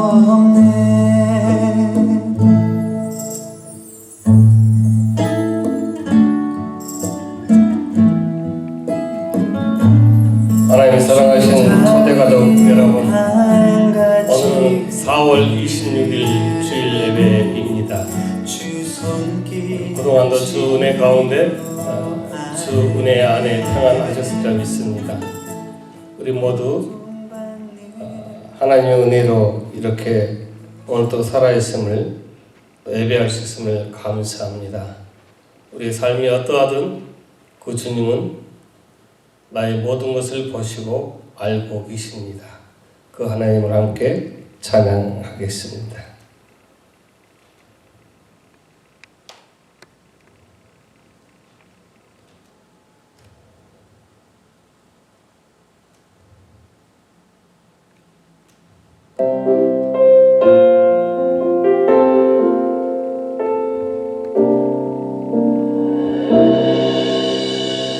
없네. 하나님 사랑하신 초대가족 여러분, 오늘 4월 26일 주일 예배입니다. 그동안도 주 은혜 가운데 주 은혜 안에 평안하셨으리라 믿습니다. 우리 모두 하나님의 은혜로 이렇게 오늘도 살아있음을 예배할 수 있음을 감사합니다. 우리의 삶이 어떠하든 그 주님은 나의 모든 것을 보시고 알고 계십니다. 그 하나님을 함께 찬양하겠습니다.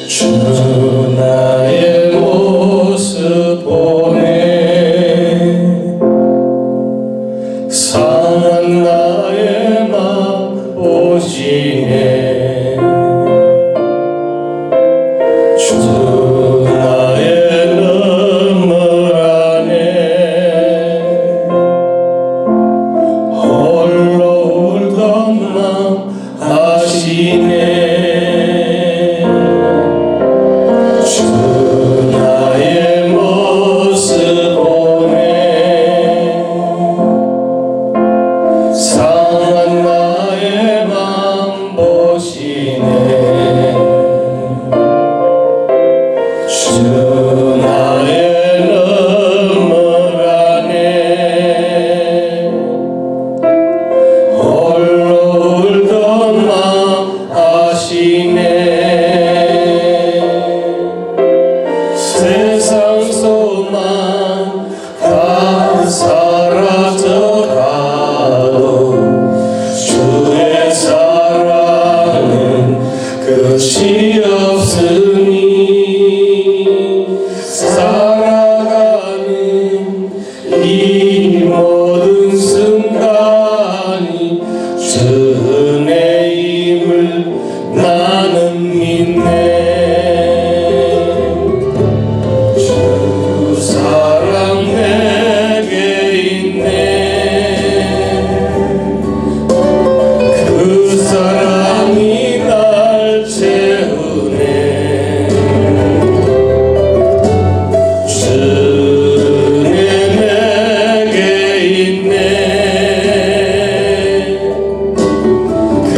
주 나의 모습 보네, 상한 나의 맘 보시네. 주 나의 눈물 안에 홀로 울던 맘 아시네. 끝이 없으니 살아가는 이 모든 순간이 주 은혜임을 나는 믿네. 주 사랑 내게 있네. 그 사랑이 채우네. 주 은혜 내게 있네. 그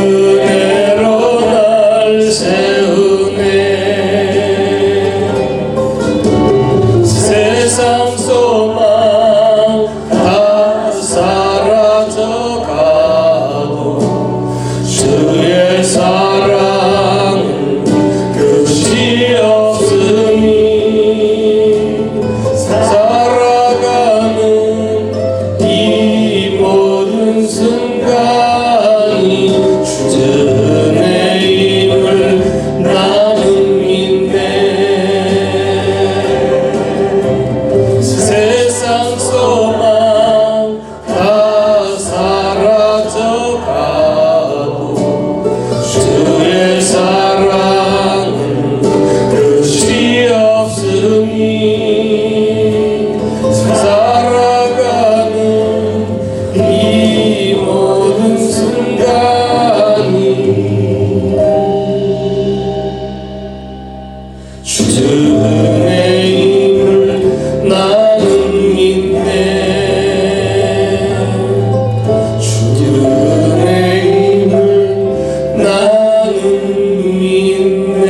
은혜로 날 세우네. 세상 소망 다 사라져가도 주의 사랑 끝이 없으니 살아가는 이 모든 순간이 주 은혜임을 나는 믿네. 세상 소망 다 사라져가도 주의 사랑은 끝이 없으니 살아가는 이 모든 순간이 주 은혜임을 나는 믿네. 주 은혜임을 나는 믿네.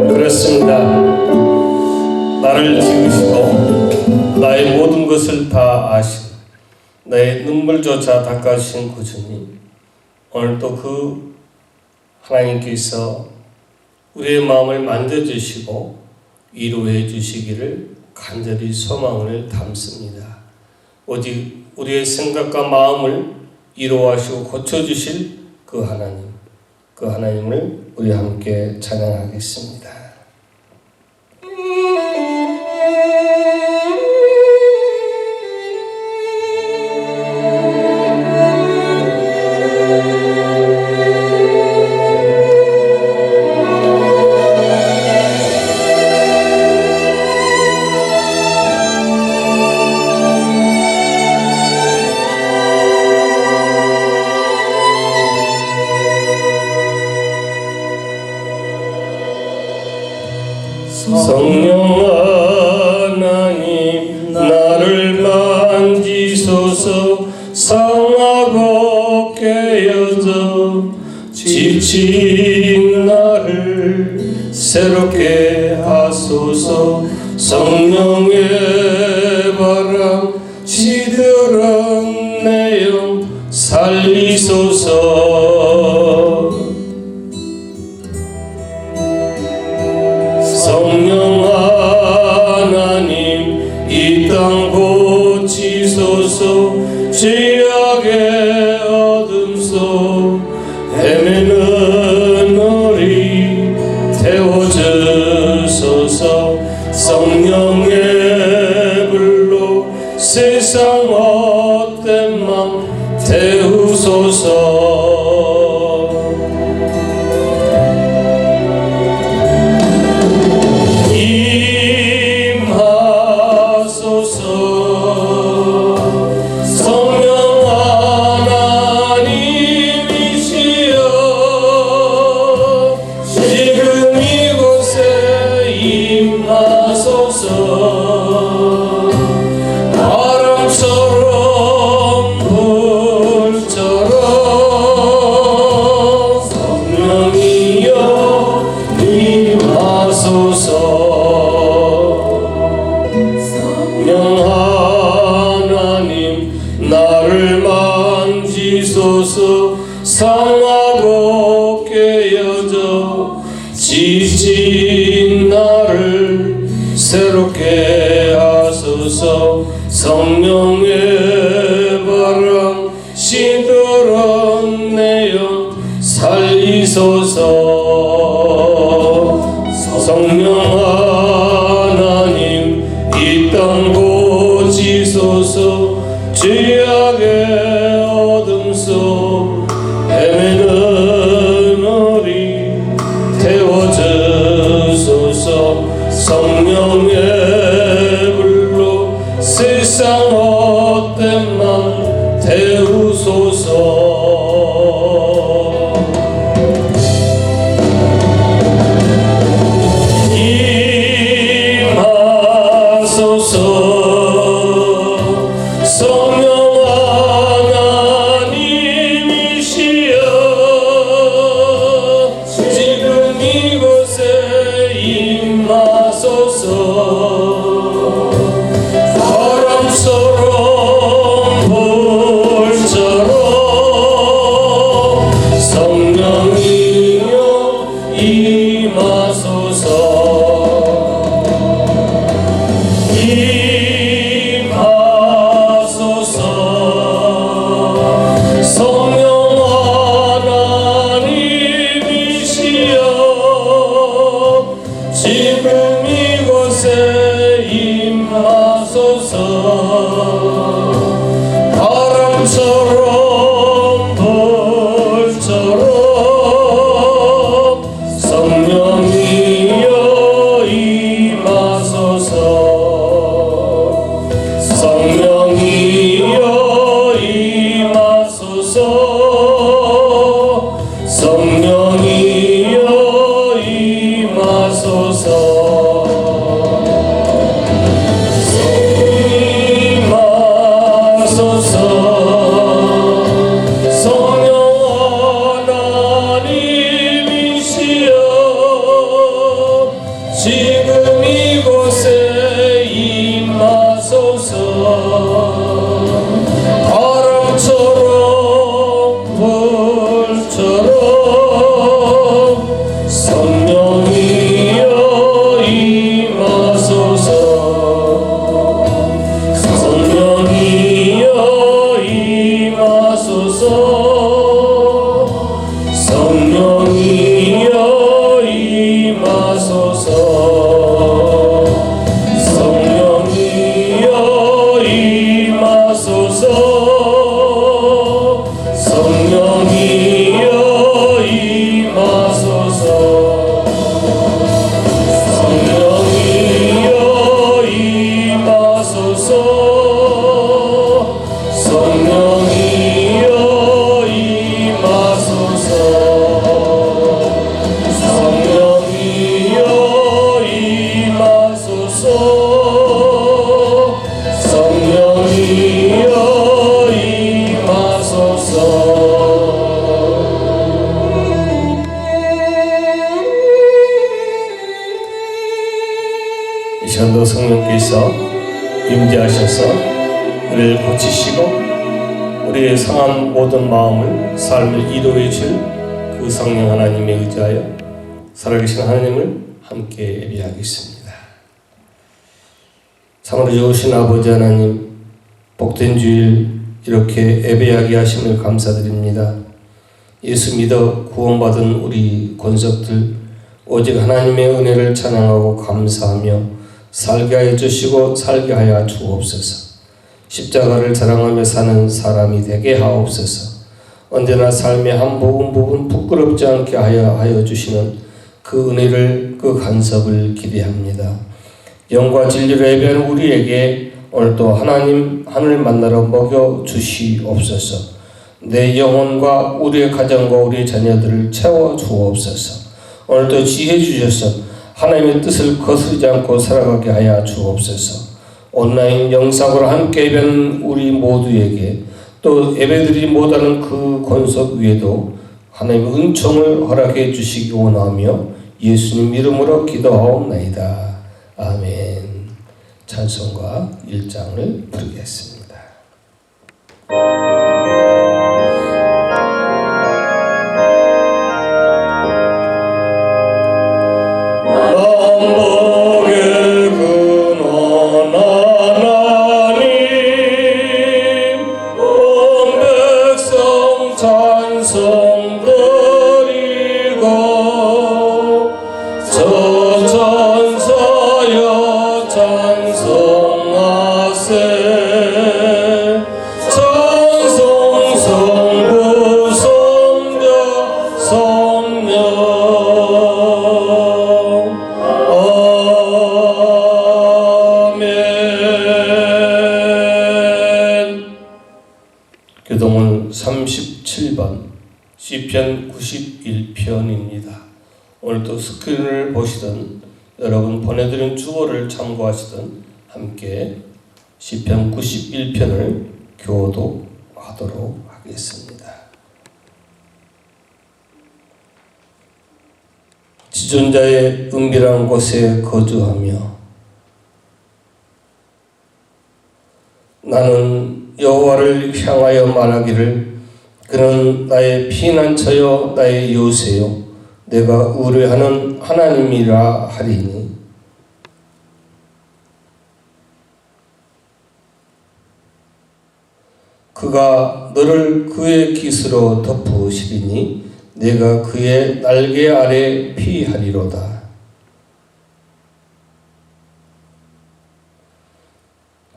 그렇습니다. 나를 지으시고 나의 모든 것을 다 아시고 나의 눈물조차 닦아주신 그 주님, 오늘도 그 하나님께서 우리의 마음을 만져주시고 위로해 주시기를 간절히 소망을 담습니다. 오직 우리의 생각과 마음을 이루하시고 고쳐주실 그 하나님을 우리 함께 찬양하겠습니다. 성령 하나님 나를 만지소서. 상하고 깨어져 지친 나를 새롭게 하소서. 성령의 바람 시들은 내 영 살리소서. 성령 하나님 이 땅 고치소서. 죄악의 어둠 속 헤매는 우리 태워주소서. 성령의 불로 세상 헛된 맘 태우소서. 바람처럼 불처럼 성령이여 임하소서. 성령 하나님 나를 만지소서. 상하고 깨어져 지친 나를 새롭게 하소서. 성령의 바람 시들은 내 영 살리소서. 성령 하나님 이 땅 고치소서. 죄악의 어둠 속 헤매는 우리 태워주소서. 성령의 불로 세상 헛된 맘 태우소서. 이 성령께서 임재하셔서 우리를 고치시고 우리의 상한 모든 마음을 삶을 이루어 줄 그 성령 하나님에 의지하여 살아계신 하나님을 함께 예배하겠습니다. 참으로 좋으신 아버지 하나님, 복된 주일 이렇게 예배하게 하심을 감사드립니다. 예수 믿어 구원받은 우리 권속들 오직 하나님의 은혜를 찬양하고 감사하며 살게 하여 주시고 살게 하여 주옵소서. 십자가를 자랑하며 사는 사람이 되게 하옵소서. 언제나 삶의 한 부분 부끄럽지 않게 하여 주시는 그 은혜를 그 간섭을 기대합니다. 영과 진리로 예배하는 우리에게 오늘도 하나님 하늘 만나러 먹여 주시옵소서. 내 영혼과 우리의 가정과 우리의 자녀들을 채워 주옵소서. 오늘도 지혜 주셔서 하나님의 뜻을 거스르지 않고 살아가게 하여 주옵소서. 온라인 영상으로 함께 예배하는 우리 모두에게 또 예배드리지 못하는 그 권속 위에도 하나님의 은총을 허락해 주시기 원하며 예수님 이름으로 기도하옵나이다. 아멘. 찬송가 1장을 부르겠습니다. 교동은 37번 시편 91편입니다. 오늘도 스크린을 보시던 여러분 보내드린 주어를 참고하시던 함께 시편 91편을 교독하도록 하겠습니다. 지존자의 은밀한 곳에 거주하며 나는 여호와를 향하여 말하기를 그는 나의 피난처요 나의 요새요 내가 의뢰하는 하나님이라 하리니 그가 너를 그의 깃으로 덮으시리니 내가 그의 날개 아래 피하리로다.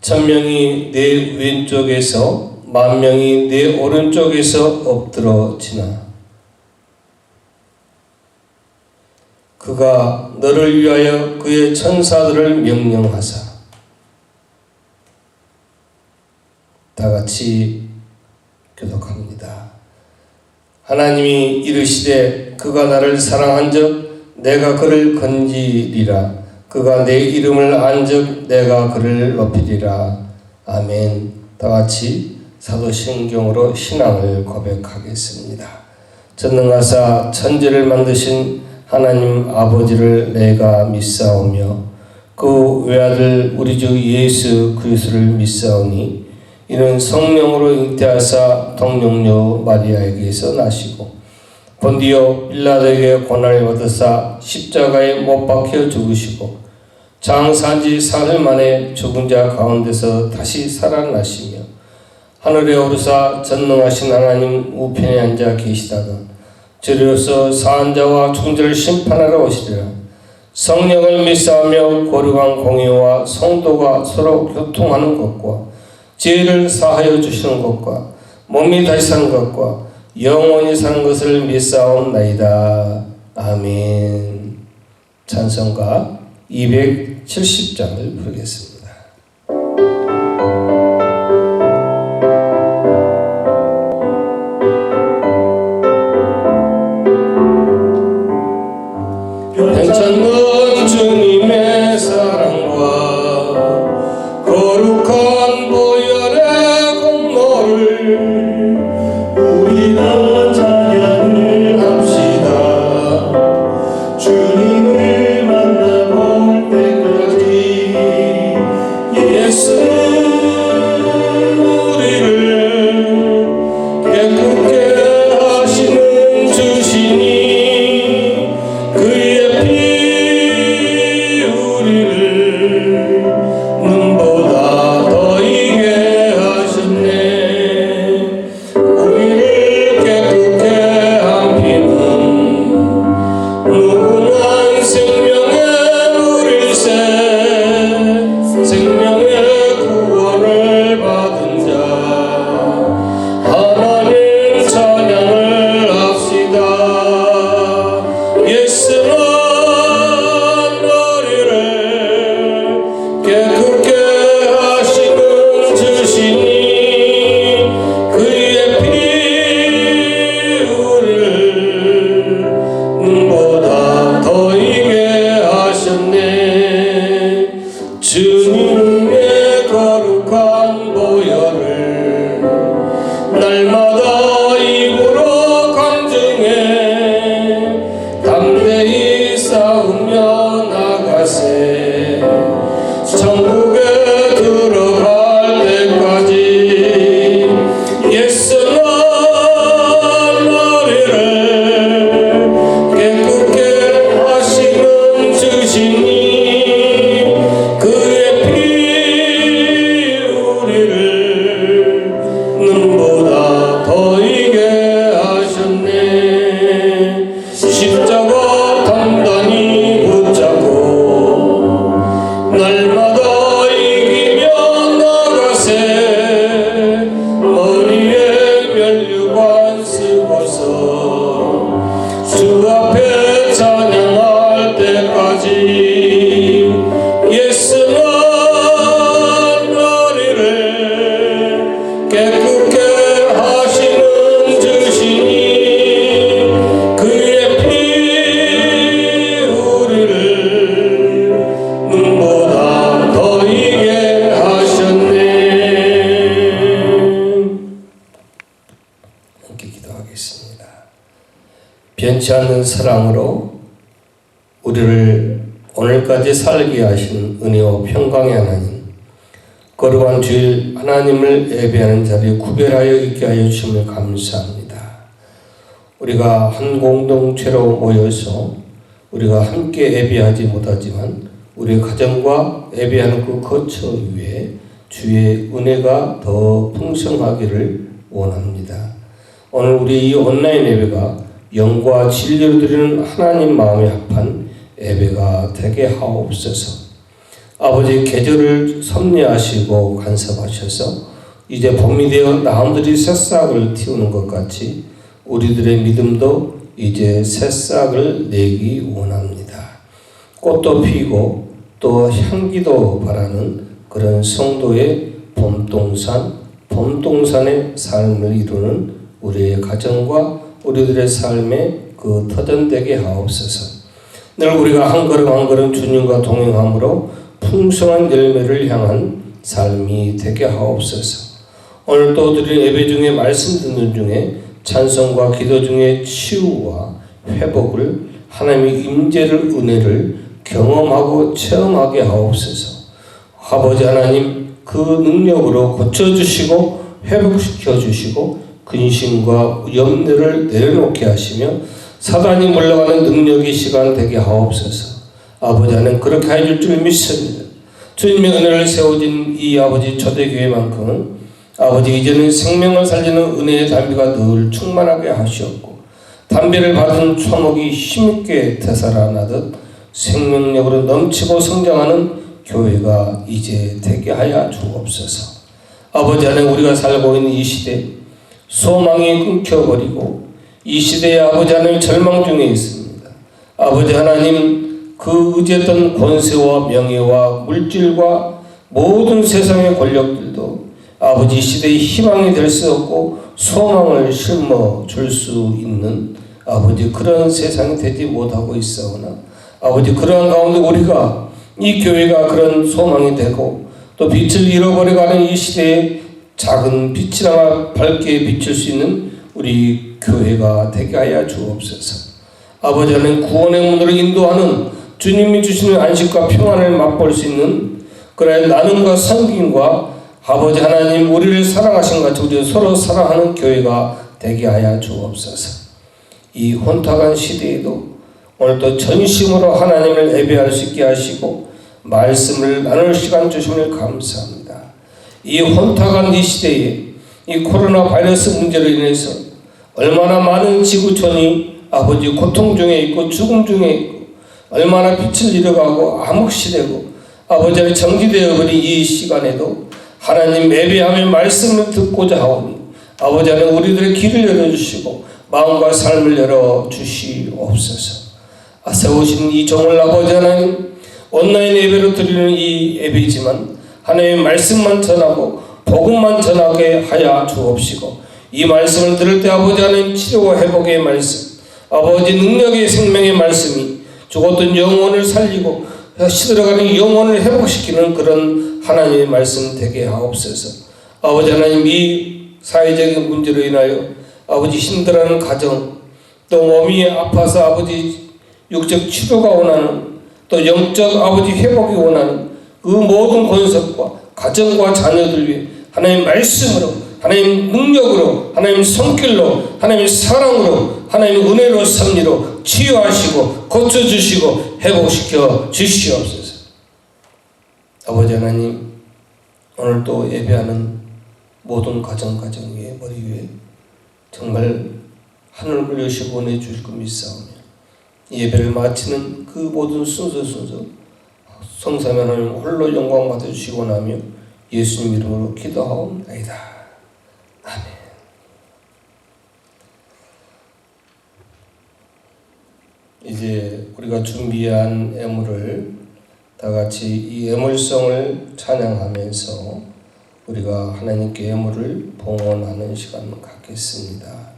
천명이 내 왼쪽에서 만명이 내 오른쪽에서 엎드러지나 그가 너를 위하여 그의 천사들을 명령하사 다같이 교독합니다. 하나님이 이르시되 그가 나를 사랑한즉 내가 그를 건지리라. 그가 내 이름을 안즉 내가 그를 높이리라. 아멘. 다같이 사도신경으로 신앙을 고백하겠습니다. 전능하사 천지를 만드신 하나님 아버지를 내가 믿사오며 그 외아들 우리 주 예수 그리스도를 믿사오니 이는 성령으로 잉태하사 동정녀 마리아에게서 나시고 본디오 빌라도에게 고난을 받으사 십자가에 못 박혀 죽으시고 장사한 지 사흘 만에 죽은 자 가운데서 다시 살아나시며 하늘에 오르사 전능하신 하나님 우편에 앉아 계시다가 저리로서 사한 자와 죽은 자를 심판하러 오시리라. 성령을 믿사하며 거룩한 공의와 성도가 서로 교통하는 것과 죄를 사하여 주시는 것과 몸이 다시 사는 것과 영원히 사는 것을 믿사옵나이다. 아멘. 찬송가 270장을 부르겠습니다. 괜찮은 주님의 사랑과 거룩한 보혈의 공로를 우리 다 찬양을 합시다. 주님을 만나볼 때까지 우리를 깨끗게 하시는 주시니 그의 피 우리를 눈보다 더 이게 하셨네. 십자가 단단히 붙잡고 날마다 이기며 나가세. 머리에 면류관 쓰고서 주 앞에 찬양할 때까지 예수는 너희를 깨끗게 하시는 주시니 그의 피 우리를 눈보다 더 이게 하셨네. 함께 기도하겠습니다. 변치 않는 사랑으로 우리를 오늘까지 살게 하신 은혜와 평강의 하나님, 거룩한 주일 하나님을 예배하는 자리에 구별하여 있게 하여 주심을 감사합니다. 우리가 한 공동체로 모여서 우리가 함께 예배하지 못하지만 우리 가정과 예배하는 그 거처 위에 주의 은혜가 더 풍성하기를 원합니다. 오늘 우리 이 온라인 예배가 영과 진리로 드리는 하나님 마음에 합한 예배가 되게 하옵소서. 아버지, 계절을 섭리하시고 간섭하셔서 이제 봄이 되어 나무들이 새싹을 틔우는 것 같이 우리들의 믿음도 이제 새싹을 내기 원합니다. 꽃도 피고 또 향기도 바라는 그런 성도의 봄동산의 삶을 이루는 우리의 가정과 우리들의 삶에 그 터전되게 하옵소서. 늘 우리가 한 걸음 한 걸음 주님과 동행함으로 풍성한 열매를 향한 삶이 되게 하옵소서. 오늘 또 드린 예배 중에 말씀 듣는 중에 찬송과 기도 중에 치유와 회복을 하나님의 임재를 은혜를 경험하고 체험하게 하옵소서. 아버지 하나님, 그 능력으로 고쳐주시고 회복시켜 주시고 근심과 염려를 내려놓게 하시며 사단이 물러가는 능력이 시간 되게 하옵소서. 아버지 하나님, 그렇게 해줄 줄 믿습니다. 주님의 은혜를 세워진 이 아버지 초대교회만큼은 아버지 이제는 생명을 살리는 은혜의 담비가 늘 충만하게 하시옵고 담비를 받은 초목이 힘있게 되살아나듯 생명력으로 넘치고 성장하는 교회가 이제 되게 하여 주옵소서. 아버지 하나님, 우리가 살고 있는 이 시대 소망이 끊겨버리고 이 시대에 아버지 하나님 절망 중에 있습니다. 아버지 하나님, 그 의지했던 권세와 명예와 물질과 모든 세상의 권력들도 아버지 시대의 희망이 될 수 없고 소망을 심어 줄 수 있는 아버지 그런 세상이 되지 못하고 있사오나 아버지 그러한 가운데 우리가 이 교회가 그런 소망이 되고 또 빛을 잃어버려가는 이 시대에 작은 빛이나마 밝게 비칠 수 있는 우리 교회가 되게 하여 주옵소서. 아버지 하나님, 구원의 문으로 인도하는 주님이 주시는 안식과 평안을 맛볼 수 있는 그런 나눔과 섬김과 아버지 하나님, 우리를 사랑하신 같이 우리 서로 사랑하는 교회가 되게 하여 주옵소서. 이 혼탁한 시대에도 오늘도 전심으로 하나님을 예배할 수 있게 하시고 말씀을 나눌 시간 주심을 감사합니다. 이 혼탁한 이 시대에 이 코로나 바이러스 문제로 인해서 얼마나 많은 지구촌이 아버지 고통 중에 있고 죽음 중에 있고 얼마나 빛을 잃어가고 암흑시되고 아버지의 정지되어 버린 이 시간에도 하나님 예배하며 말씀을 듣고자 하오니 아버지 하나님, 우리들의 길을 열어주시고 마음과 삶을 열어주시옵소서. 세우신 이 종을 아버지 하나님, 온라인 예배로 드리는 이 예배이지만 하나님의 말씀만 전하고 복음만 전하게 하여 주옵시고 이 말씀을 들을 때 아버지 하나님, 치료와 회복의 말씀, 아버지 능력의 생명의 말씀이 죽었던 영혼을 살리고 시들어가는 영혼을 회복시키는 그런 하나님의 말씀 되게 하옵소서. 아버지 하나님, 이 사회적인 문제로 인하여 아버지 힘들어하는 가정, 또 몸이 아파서 아버지 육적 치료가 원하는, 또 영적 아버지 회복이 원하는 그 모든 권속과 가정과 자녀들 위해 하나님 말씀으로 하나님 능력으로, 하나님 손길로, 하나님 사랑으로, 하나님 은혜로 섭리로 치유하시고 고쳐주시고 회복시켜 주시옵소서. 아버지 하나님, 오늘 또 예배하는 모든 가정 위에 머리 위에 정말 하늘을 여시고 은혜 주실 것 믿사오며 예배를 마치는 그 모든 순서 성삼위 하나님 홀로 영광 받아주시고 나며 예수님 이름으로 기도하옵나이다. 아멘. 이제 우리가 준비한 예물을 다 같이 이 예물성을 찬양하면서 우리가 하나님께 예물을 봉헌하는 시간을 갖겠습니다.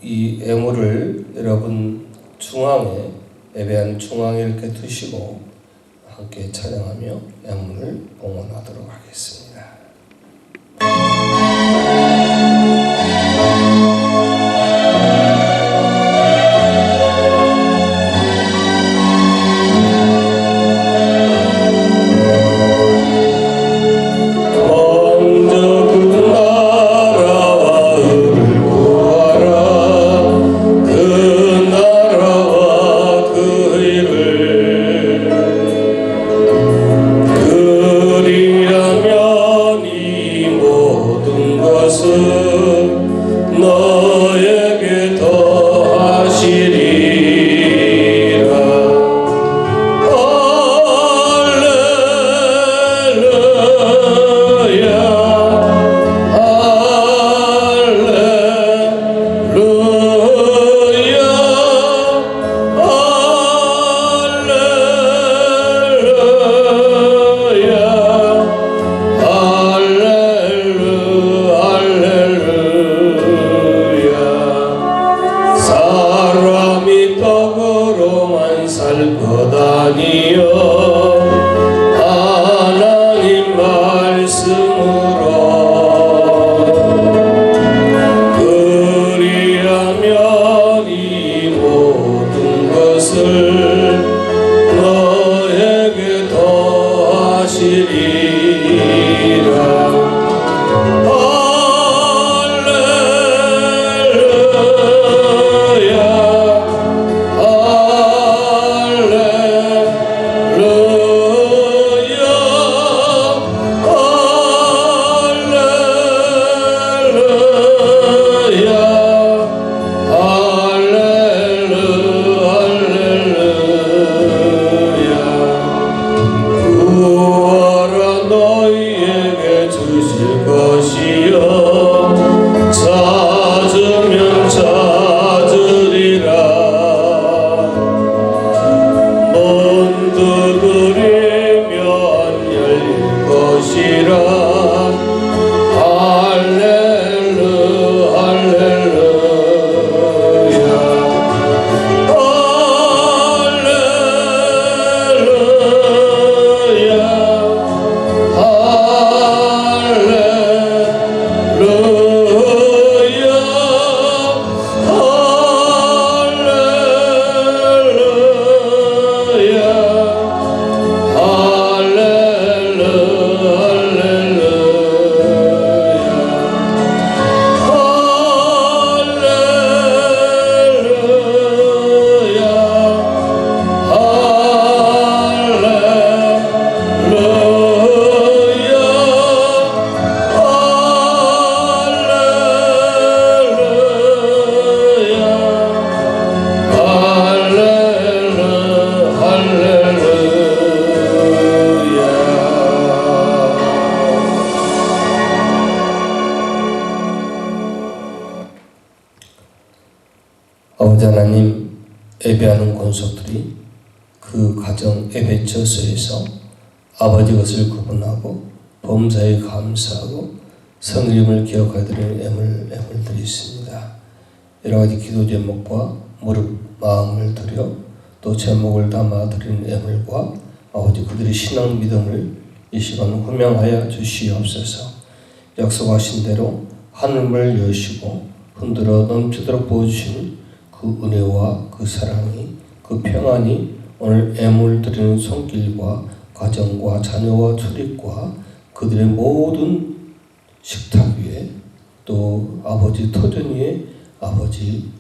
이 예물을 여러분 중앙에, 예배한 중앙에 이렇게 두시고 함께 찬양하며 예물을 봉헌하도록 하겠습니다. 아버지 하나님, 예배하는 권속들이 그 가정 예배 처소에서 아버지 것을 구분하고 범사에 감사하고 성령을 기억하여 드리는 예물들이 있습니다. 여러 가지 기도 제목과 무릎 마음을 드려 또 제목을 담아 드리는 예물과 아버지 그들의 신앙 믿음을 이 시간 호명하여 주시옵소서. 약속하신 대로 하늘을 여시고 흔들어 넘치도록 부어주시는 그 은혜와 그 사랑이, 그 평안이 오늘 예물 드리는 손길과 가정과 자녀와 출입과 그들의 모든 식탁 위에 또 아버지 터전 위에 아버지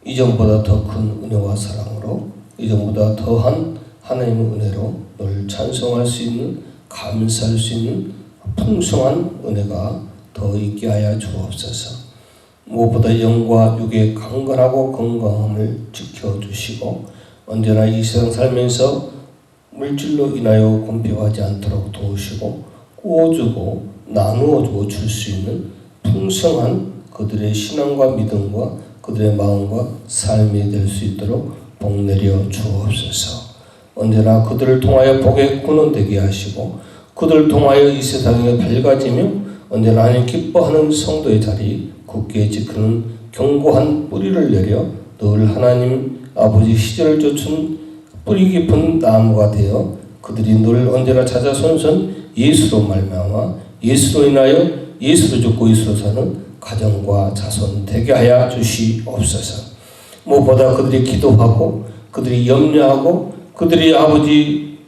이전보다 더 큰 은혜와 사랑으로 이전보다 더한 하나님의 은혜로 늘 찬송할 수 있는 감사할 수 있는 풍성한 은혜가 더 있게 하여 주옵소서. 무엇보다 영과 육의 강건하고 건강함을 지켜주시고 언제나 이 세상 살면서 물질로 인하여 곤핍하지 않도록 도우시고 꾸어주고 나누어주고 줄 수 있는 풍성한 그들의 신앙과 믿음과 그들의 마음과 삶이 될 수 있도록 복내려 주옵소서. 언제나 그들을 통하여 복의 근원 되게 하시고 그들을 통하여 이 세상에 밝아지며 언제나 하나님 기뻐하는 성도의 자리 굳게 지키는 견고한 뿌리를 내려 늘 하나님 아버지 시절을 쫓은 뿌리 깊은 나무가 되어 그들이 늘 언제나 찾아선선 예수로 말미암아 예수로 인하여 예수로 죽고 예수로 사는 가정과 자손 되게 하여 주시옵소서. 무엇보다 그들이 기도하고 그들이 염려하고 그들이 아버지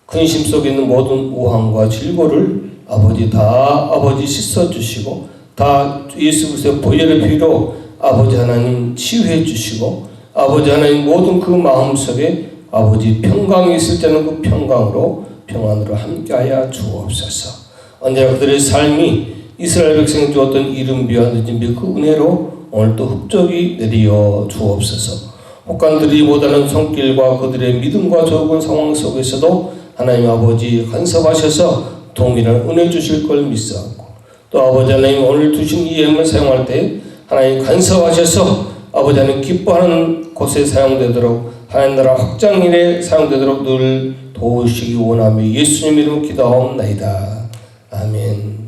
근심 속에 있는 모든 우환과 질고를 아버지 다 아버지 씻어주시고 다 예수 그리스도의 보혈의 피로 아버지 하나님 치유해 주시고 아버지 하나님 모든 그 마음속에 아버지 평강이 있을 때는 그 평강으로 평안으로 함께하여 주옵소서. 언제나 그들의 삶이 이스라엘 백성이 주었던 이른비와 늦은비 그 은혜로 오늘도 흡족이 내려 주옵소서. 혹간들이 못하는 손길과 그들의 믿음과 적은 상황 속에서도 하나님 아버지 간섭하셔서 동일한 은혜 주실 걸 믿사옵고 또 아버지 하나님 오늘 주신 이 예물을 사용할 때 하나님 간섭하셔서 아버지 하나님 기뻐하는 곳에 사용되도록 하나님 나라 확장일에 사용되도록 늘 도우시기 원하며 예수님 이름으로 기도하옵나이다. 아멘.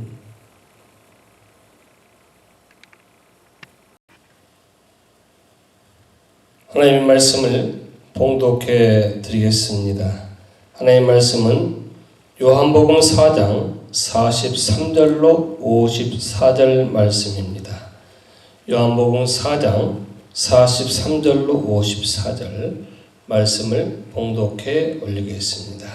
하나님의 말씀을 봉독해 드리겠습니다. 하나님의 말씀은 요한복음 4장 43절로 54절 말씀입니다. 요한복음 4장 43절로 54절 말씀을 봉독해 올리겠습니다.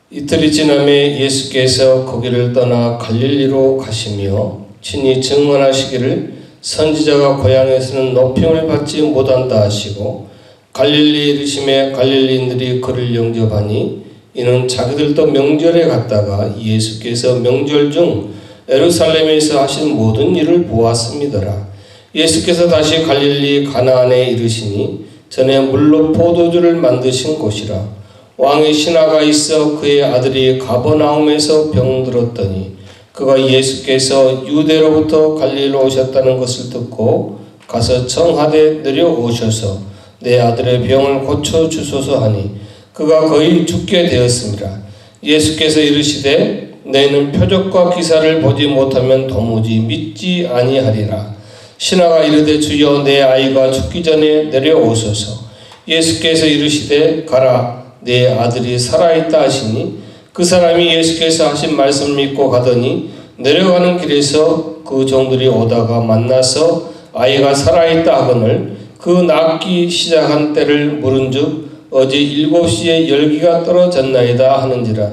이틀이 지남에 예수께서 거기를 떠나 갈릴리로 가시며 친히 증언하시기를 선지자가 고향에서는 높임을 받지 못한다 하시고 갈릴리에 이르심에 갈릴리인들이 그를 영접하니 이는 자기들도 명절에 갔다가 예수께서 명절 중 예루살렘에서 하신 모든 일을 보았음이더라. 예수께서 다시 갈릴리 가나안에 이르시니 전에 물로 포도주를 만드신 곳이라. 왕의 신하가 있어 그의 아들이 가버나움에서 병들었더니 그가 예수께서 유대로부터 갈릴리로 오셨다는 것을 듣고 가서 청하되 내려오셔서 내 아들의 병을 고쳐 주소서 하니 그가 거의 죽게 되었습니다. 예수께서 이르시되 너희는 표적과 기사를 보지 못하면 도무지 믿지 아니하리라. 신하가 이르되 주여 내 아이가 죽기 전에 내려오소서. 예수께서 이르시되 가라 내 아들이 살아있다 하시니 그 사람이 예수께서 하신 말씀을 믿고 가더니 내려가는 길에서 그 종들이 오다가 만나서 아이가 살아있다 하거늘 그 낫기 시작한 때를 물은즉 어제 7시에 열기가 떨어졌나이다 하는지라.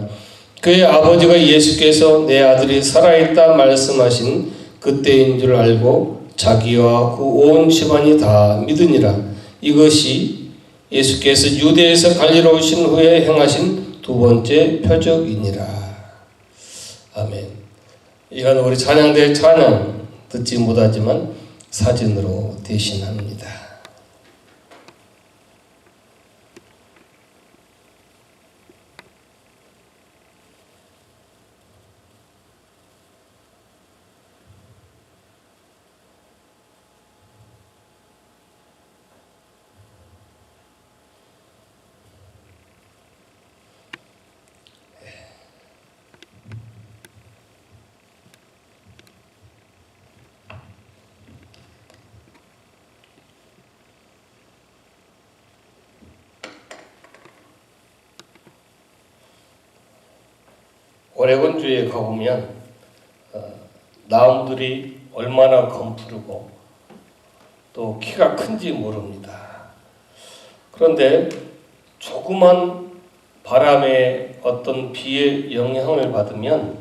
그의 아버지가 예수께서 내 아들이 살아있다 말씀하신 그때인 줄 알고 자기와 그 온 집안이 다 믿으니라. 이것이 예수께서 유대에서 갈릴리로 오신 후에 행하신 두 번째 표적이니라. 아멘. 이건 우리 찬양대 찬양 듣지 못하지만 사진으로 대신합니다. 오레곤주에 가보면 나무들이 얼마나 검푸르고 또 키가 큰지 모릅니다. 그런데 조그만 바람의 어떤 비의 영향을 받으면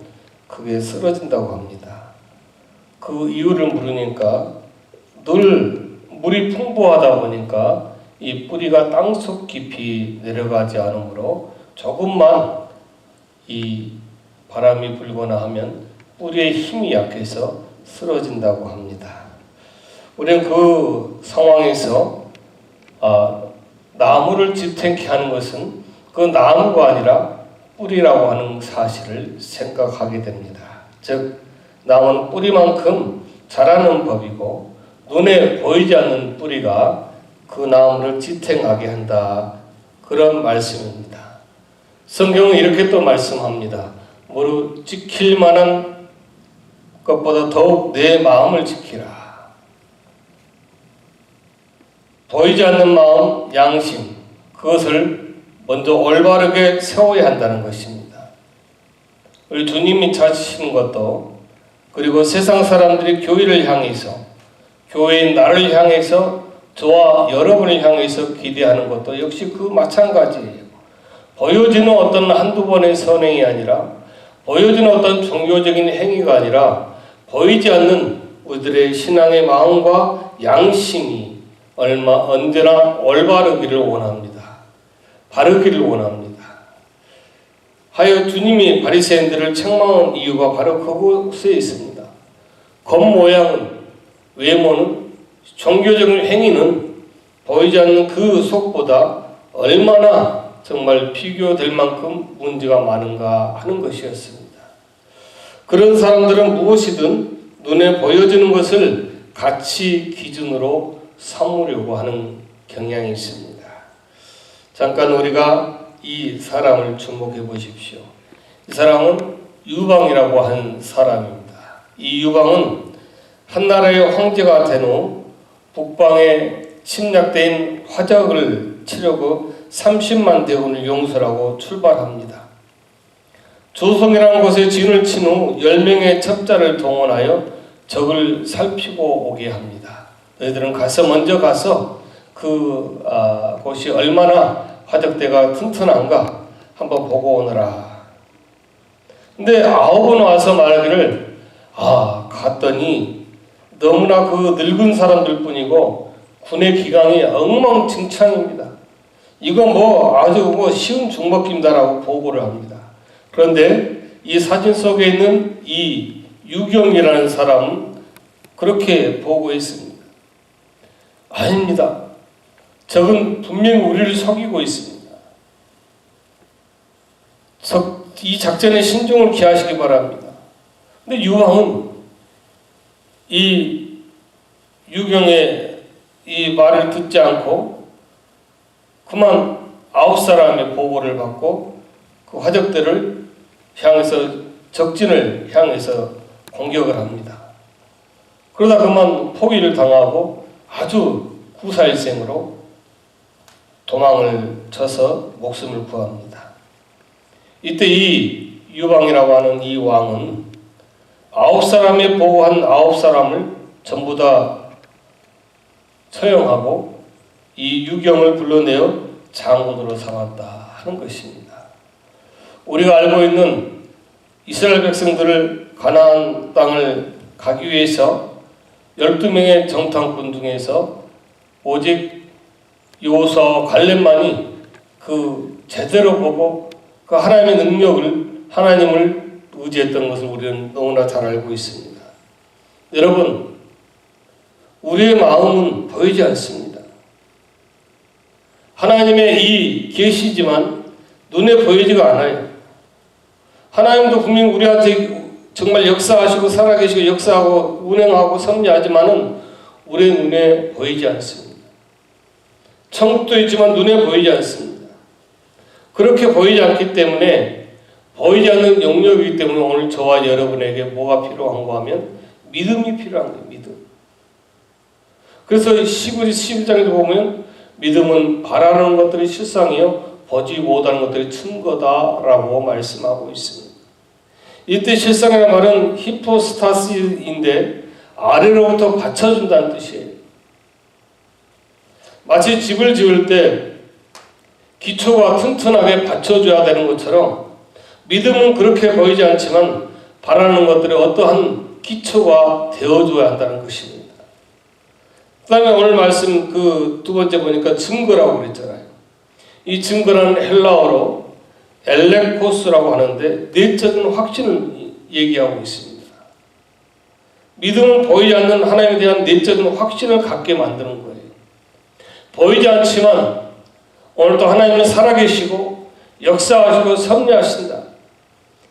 그게 쓰러진다고 합니다. 그 이유를 물으니까 늘 물이 풍부하다 보니까 이 뿌리가 땅속 깊이 내려가지 않으므로 조금만 이 바람이 불거나 하면 뿌리의 힘이 약해서 쓰러진다고 합니다. 우리는 그 상황에서 나무를 지탱케 하는 것은 그 나무가 아니라 뿌리라고 하는 사실을 생각하게 됩니다. 즉 나무는 뿌리만큼 자라는 법이고 눈에 보이지 않는 뿌리가 그 나무를 지탱하게 한다. 그런 말씀입니다. 성경은 이렇게 또 말씀합니다. 무릇 지킬 만한 것보다 더욱 내 마음을 지키라. 보이지 않는 마음, 양심, 그것을 먼저 올바르게 세워야 한다는 것입니다. 우리 주님이 찾으시는 것도, 그리고 세상 사람들이 교회를 향해서, 교회인 나를 향해서, 저와 여러분을 향해서 기대하는 것도 역시 그 마찬가지예요. 보여지는 어떤 한두 번의 선행이 아니라, 보여지는 어떤 종교적인 행위가 아니라, 보이지 않는 우리들의 신앙의 마음과 양심이 언제나 올바르기를 원합니다. 바르기를 원합니다. 하여 주님이 바리새인들을 책망한 이유가 바로 그곳에 있습니다. 겉모양은, 외모는, 종교적인 행위는 보이지 않는 그 속보다 얼마나 정말 비교될 만큼 문제가 많은가 하는 것이었습니다. 그런 사람들은 무엇이든 눈에 보여지는 것을 가치 기준으로 삼으려고 하는 경향이 있습니다. 잠깐 우리가 이 사람을 주목해 보십시오. 이 사람은 유방이라고 한 사람입니다. 이 유방은 한 나라의 황제가 된 후 북방에 침략된 화적을 치려고 30만 대군을 용서하고 출발합니다. 조성이라는 곳에 진을 친 후 10명의 첩자를 동원하여 적을 살피고 오게 합니다. 너희들은 먼저 가서 곳이 얼마나 화적대가 튼튼한가 한번 보고 오너라. 근데 9은 와서 말하기를 갔더니 너무나 그 늙은 사람들 뿐이고 군의 기강이 엉망진창입니다. 이거 아주 쉬운 죽먹기입니다라고 보고를 합니다. 그런데 이 사진 속에 있는 이 유경이라는 사람은 그렇게 보고했습니다. 아닙니다. 적은 분명히 우리를 속이고 있습니다. 이 작전에 신중을 기하시기 바랍니다. 근데 유왕은 이 유경의 이 말을 듣지 않고 그만 9사람의 보고를 받고 그 화적들을 향해서 적진을 향해서 공격을 합니다. 그러다 그만 포기를 당하고 아주 구사일생으로 도망을 쳐서 목숨을 구합니다. 이때 이 유방이라고 하는 이 왕은 9사람이 보고한 9사람을 전부 다 처형하고 이 유경을 불러내어 장군으로 삼았다 하는 것입니다. 우리가 알고 있는 이스라엘 백성들을 가나안 땅을 가기 위해서 12명의 정탐꾼 중에서 오직 여호수아와 갈렙만이 그 제대로 보고 그 하나님의 능력을, 하나님을 의지했던 것을 우리는 너무나 잘 알고 있습니다. 여러분, 우리의 마음은 보이지 않습니다. 하나님의 이 계시지만 눈에 보이지가 않아요. 하나님도 분명히 우리한테 정말 역사하시고 살아계시고 역사하고 운행하고 섭리하지만은 우리의 눈에 보이지 않습니다. 천국도 있지만 눈에 보이지 않습니다. 그렇게 보이지 않기 때문에 보이지 않는 영역이기 때문에 오늘 저와 여러분에게 뭐가 필요한가 하면 믿음이 필요한 거예요. 믿음. 그래서 12장에도 보면 믿음은 바라는 것들이 실상이요 보지 못하는 것들이 증거다라고 말씀하고 있습니다. 이때 실상이라는 말은 히포스타시인데 아래로부터 받쳐준다는 뜻이에요. 마치 집을 지을 때 기초가 튼튼하게 받쳐줘야 되는 것처럼 믿음은 그렇게 보이지 않지만 바라는 것들이 어떠한 기초가 되어줘야 한다는 것입니다. 그 다음에 오늘 말씀 그 두 번째 보니까 증거라고 그랬잖아요. 이 증거는 헬라어로 엘레코스라고 하는데 내적인 확신을 얘기하고 있습니다. 믿음은 보이지 않는 하나님에 대한 내적인 확신을 갖게 만드는 거예요. 보이지 않지만 오늘도 하나님은 살아계시고 역사하시고 섭리하신다.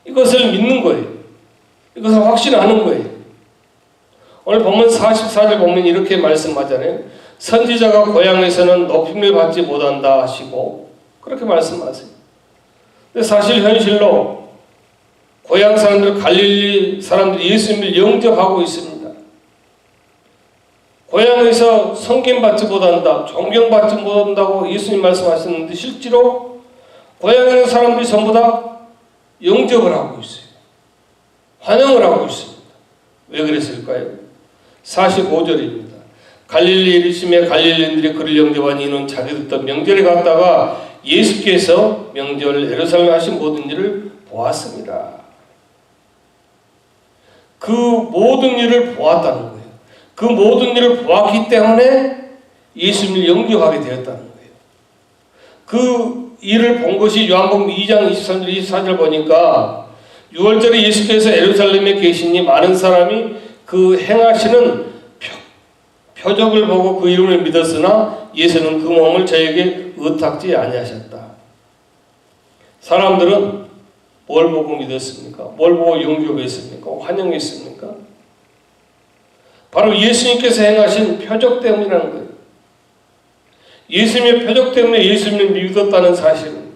이것을 믿는 거예요. 이것을 확신하는 거예요. 오늘 본문 44절 보면 이렇게 말씀하잖아요. 선지자가 고향에서는 높임을 받지 못한다 하시고 그렇게 말씀하세요. 근데 사실 현실로 고향 사람들, 갈릴리 사람들이 예수님을 영접하고 있습니다. 고향에서 섬김받지 못한다, 존경받지 못한다고 예수님 말씀하셨는데 실제로 고향에 있는 사람들이 전부 다 영접을 하고 있어요. 환영을 하고 있습니다. 왜 그랬을까요? 45절입니다. 갈릴리 이르심에 갈릴리인들이 그를 영접한 이는 자기들도 명절에 갔다가 예수께서 명절 예루살렘에 하신 모든 일을 보았습니다. 그 모든 일을 보았다는 거예요. 그 모든 일을 보았기 때문에 예수님을 영접하게 되었다는 거예요. 그 일을 본 것이 요한복음 2장 23절 24절 보니까 6월절에 예수께서 예루살렘에 계시니 많은 사람이 그 행하시는 표적을 보고 그 이름을 믿었으나 예수는 그 몸을 저에게 의탁지 아니하셨다. 사람들은 뭘 보고 믿었습니까? 뭘 보고 영접했습니까? 환영했습니까? 바로 예수님께서 행하신 표적 때문이라는 거예요. 예수님의 표적 때문에 예수님을 믿었다는 사실입니다.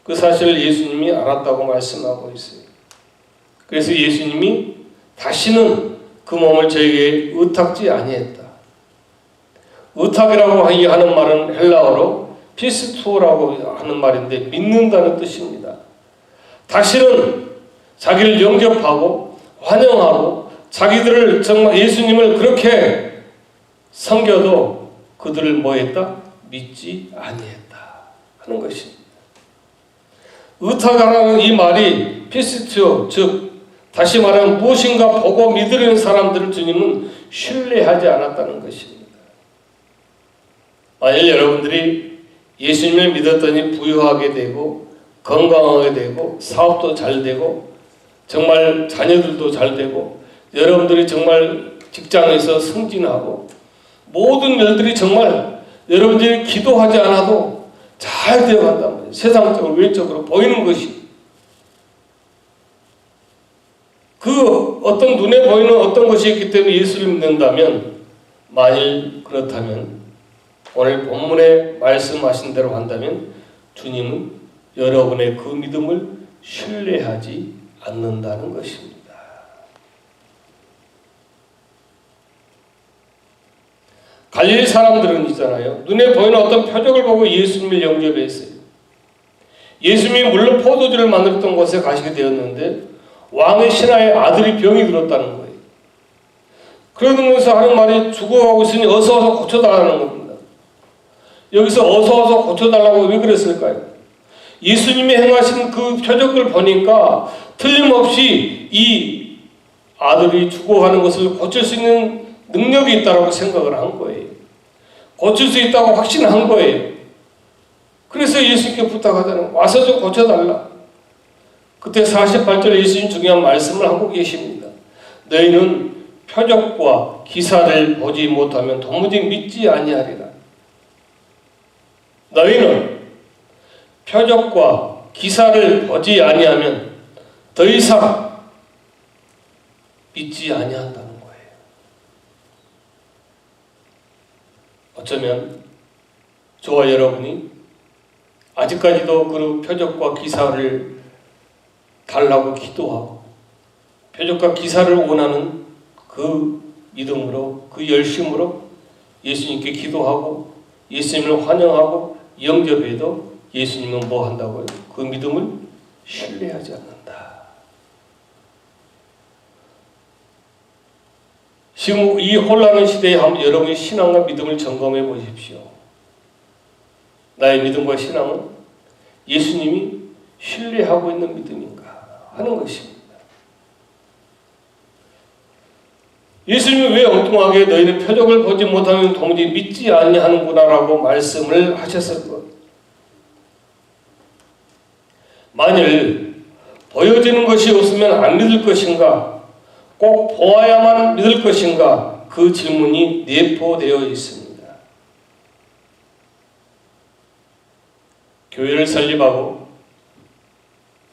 그 사실을 예수님이 알았다고 말씀하고 있어요. 그래서 예수님이 다시는 그 몸을 저에게 의탁지 아니했다. 의탁이라고 하는 말은 헬라어로 피스투라고 하는 말인데 믿는다는 뜻입니다. 다시는 자기를 영접하고 환영하고 자기들을 정말 예수님을 그렇게 섬겨도 그들을 뭐했다? 믿지 아니했다 하는 것입니다. 의탁이라는 이 말이 피스투, 즉 다시 말하면 무엇인가 보고 믿으려는 사람들을 주님은 신뢰하지 않았다는 것입니다. 만일 여러분들이 예수님을 믿었더니 부유하게 되고 건강하게 되고 사업도 잘 되고 정말 자녀들도 잘 되고 여러분들이 정말 직장에서 승진하고 모든 일들이 정말 여러분들이 기도하지 않아도 잘 되어간단 말이에요. 세상적으로 외적으로 보이는 것이 그 어떤 눈에 보이는 어떤 것이 있기 때문에 예수를 믿는다면 만일 그렇다면 오늘 본문에 말씀하신 대로 한다면 주님은 여러분의 그 믿음을 신뢰하지 않는다는 것입니다. 갈릴리 사람들은 있잖아요. 눈에 보이는 어떤 표적을 보고 예수님을 영접했어요. 예수님이 물론 포도주를 만들었던 곳에 가시게 되었는데 왕의 신하의 아들이 병이 들었다는 거예요. 그러면서 하는 말이 죽어가고 있으니 어서 와서 고쳐달라는 겁니다. 여기서 어서 와서 고쳐달라고 왜 그랬을까요? 예수님이 행하신 그 표적을 보니까 틀림없이 이 아들이 죽어가는 것을 고칠 수 있는 능력이 있다고 생각을 한 거예요. 고칠 수 있다고 확신한 거예요. 그래서 예수님께 부탁하잖아요. 와서 좀 고쳐달라. 그때 48절에 예수님 중요한 말씀을 하고 계십니다. 너희는 표적과 기사를 보지 못하면 도무지 믿지 아니하리라. 너희는 표적과 기사를 보지 아니하면 더 이상 믿지 아니한다는 거예요. 어쩌면 저와 여러분이 아직까지도 그 표적과 기사를 달라고 기도하고 표적과 기사를 원하는 그 믿음으로 그 열심으로 예수님께 기도하고 예수님을 환영하고 영접해도 예수님은 뭐 한다고요? 그 믿음을 신뢰하지 않는다. 지금 이 혼란한 시대에 한번 여러분의 신앙과 믿음을 점검해 보십시오. 나의 믿음과 신앙은 예수님이 신뢰하고 있는 믿음인가 하는 것입니다. 예수님이 왜 엉뚱하게 너희는 표적을 보지 못하면 도무지 믿지 아니하는구나라고 말씀을 하셨을 것. 만일 보여지는 것이 없으면 안 믿을 것인가? 꼭 보아야만 믿을 것인가? 그 질문이 내포되어 있습니다. 교회를 설립하고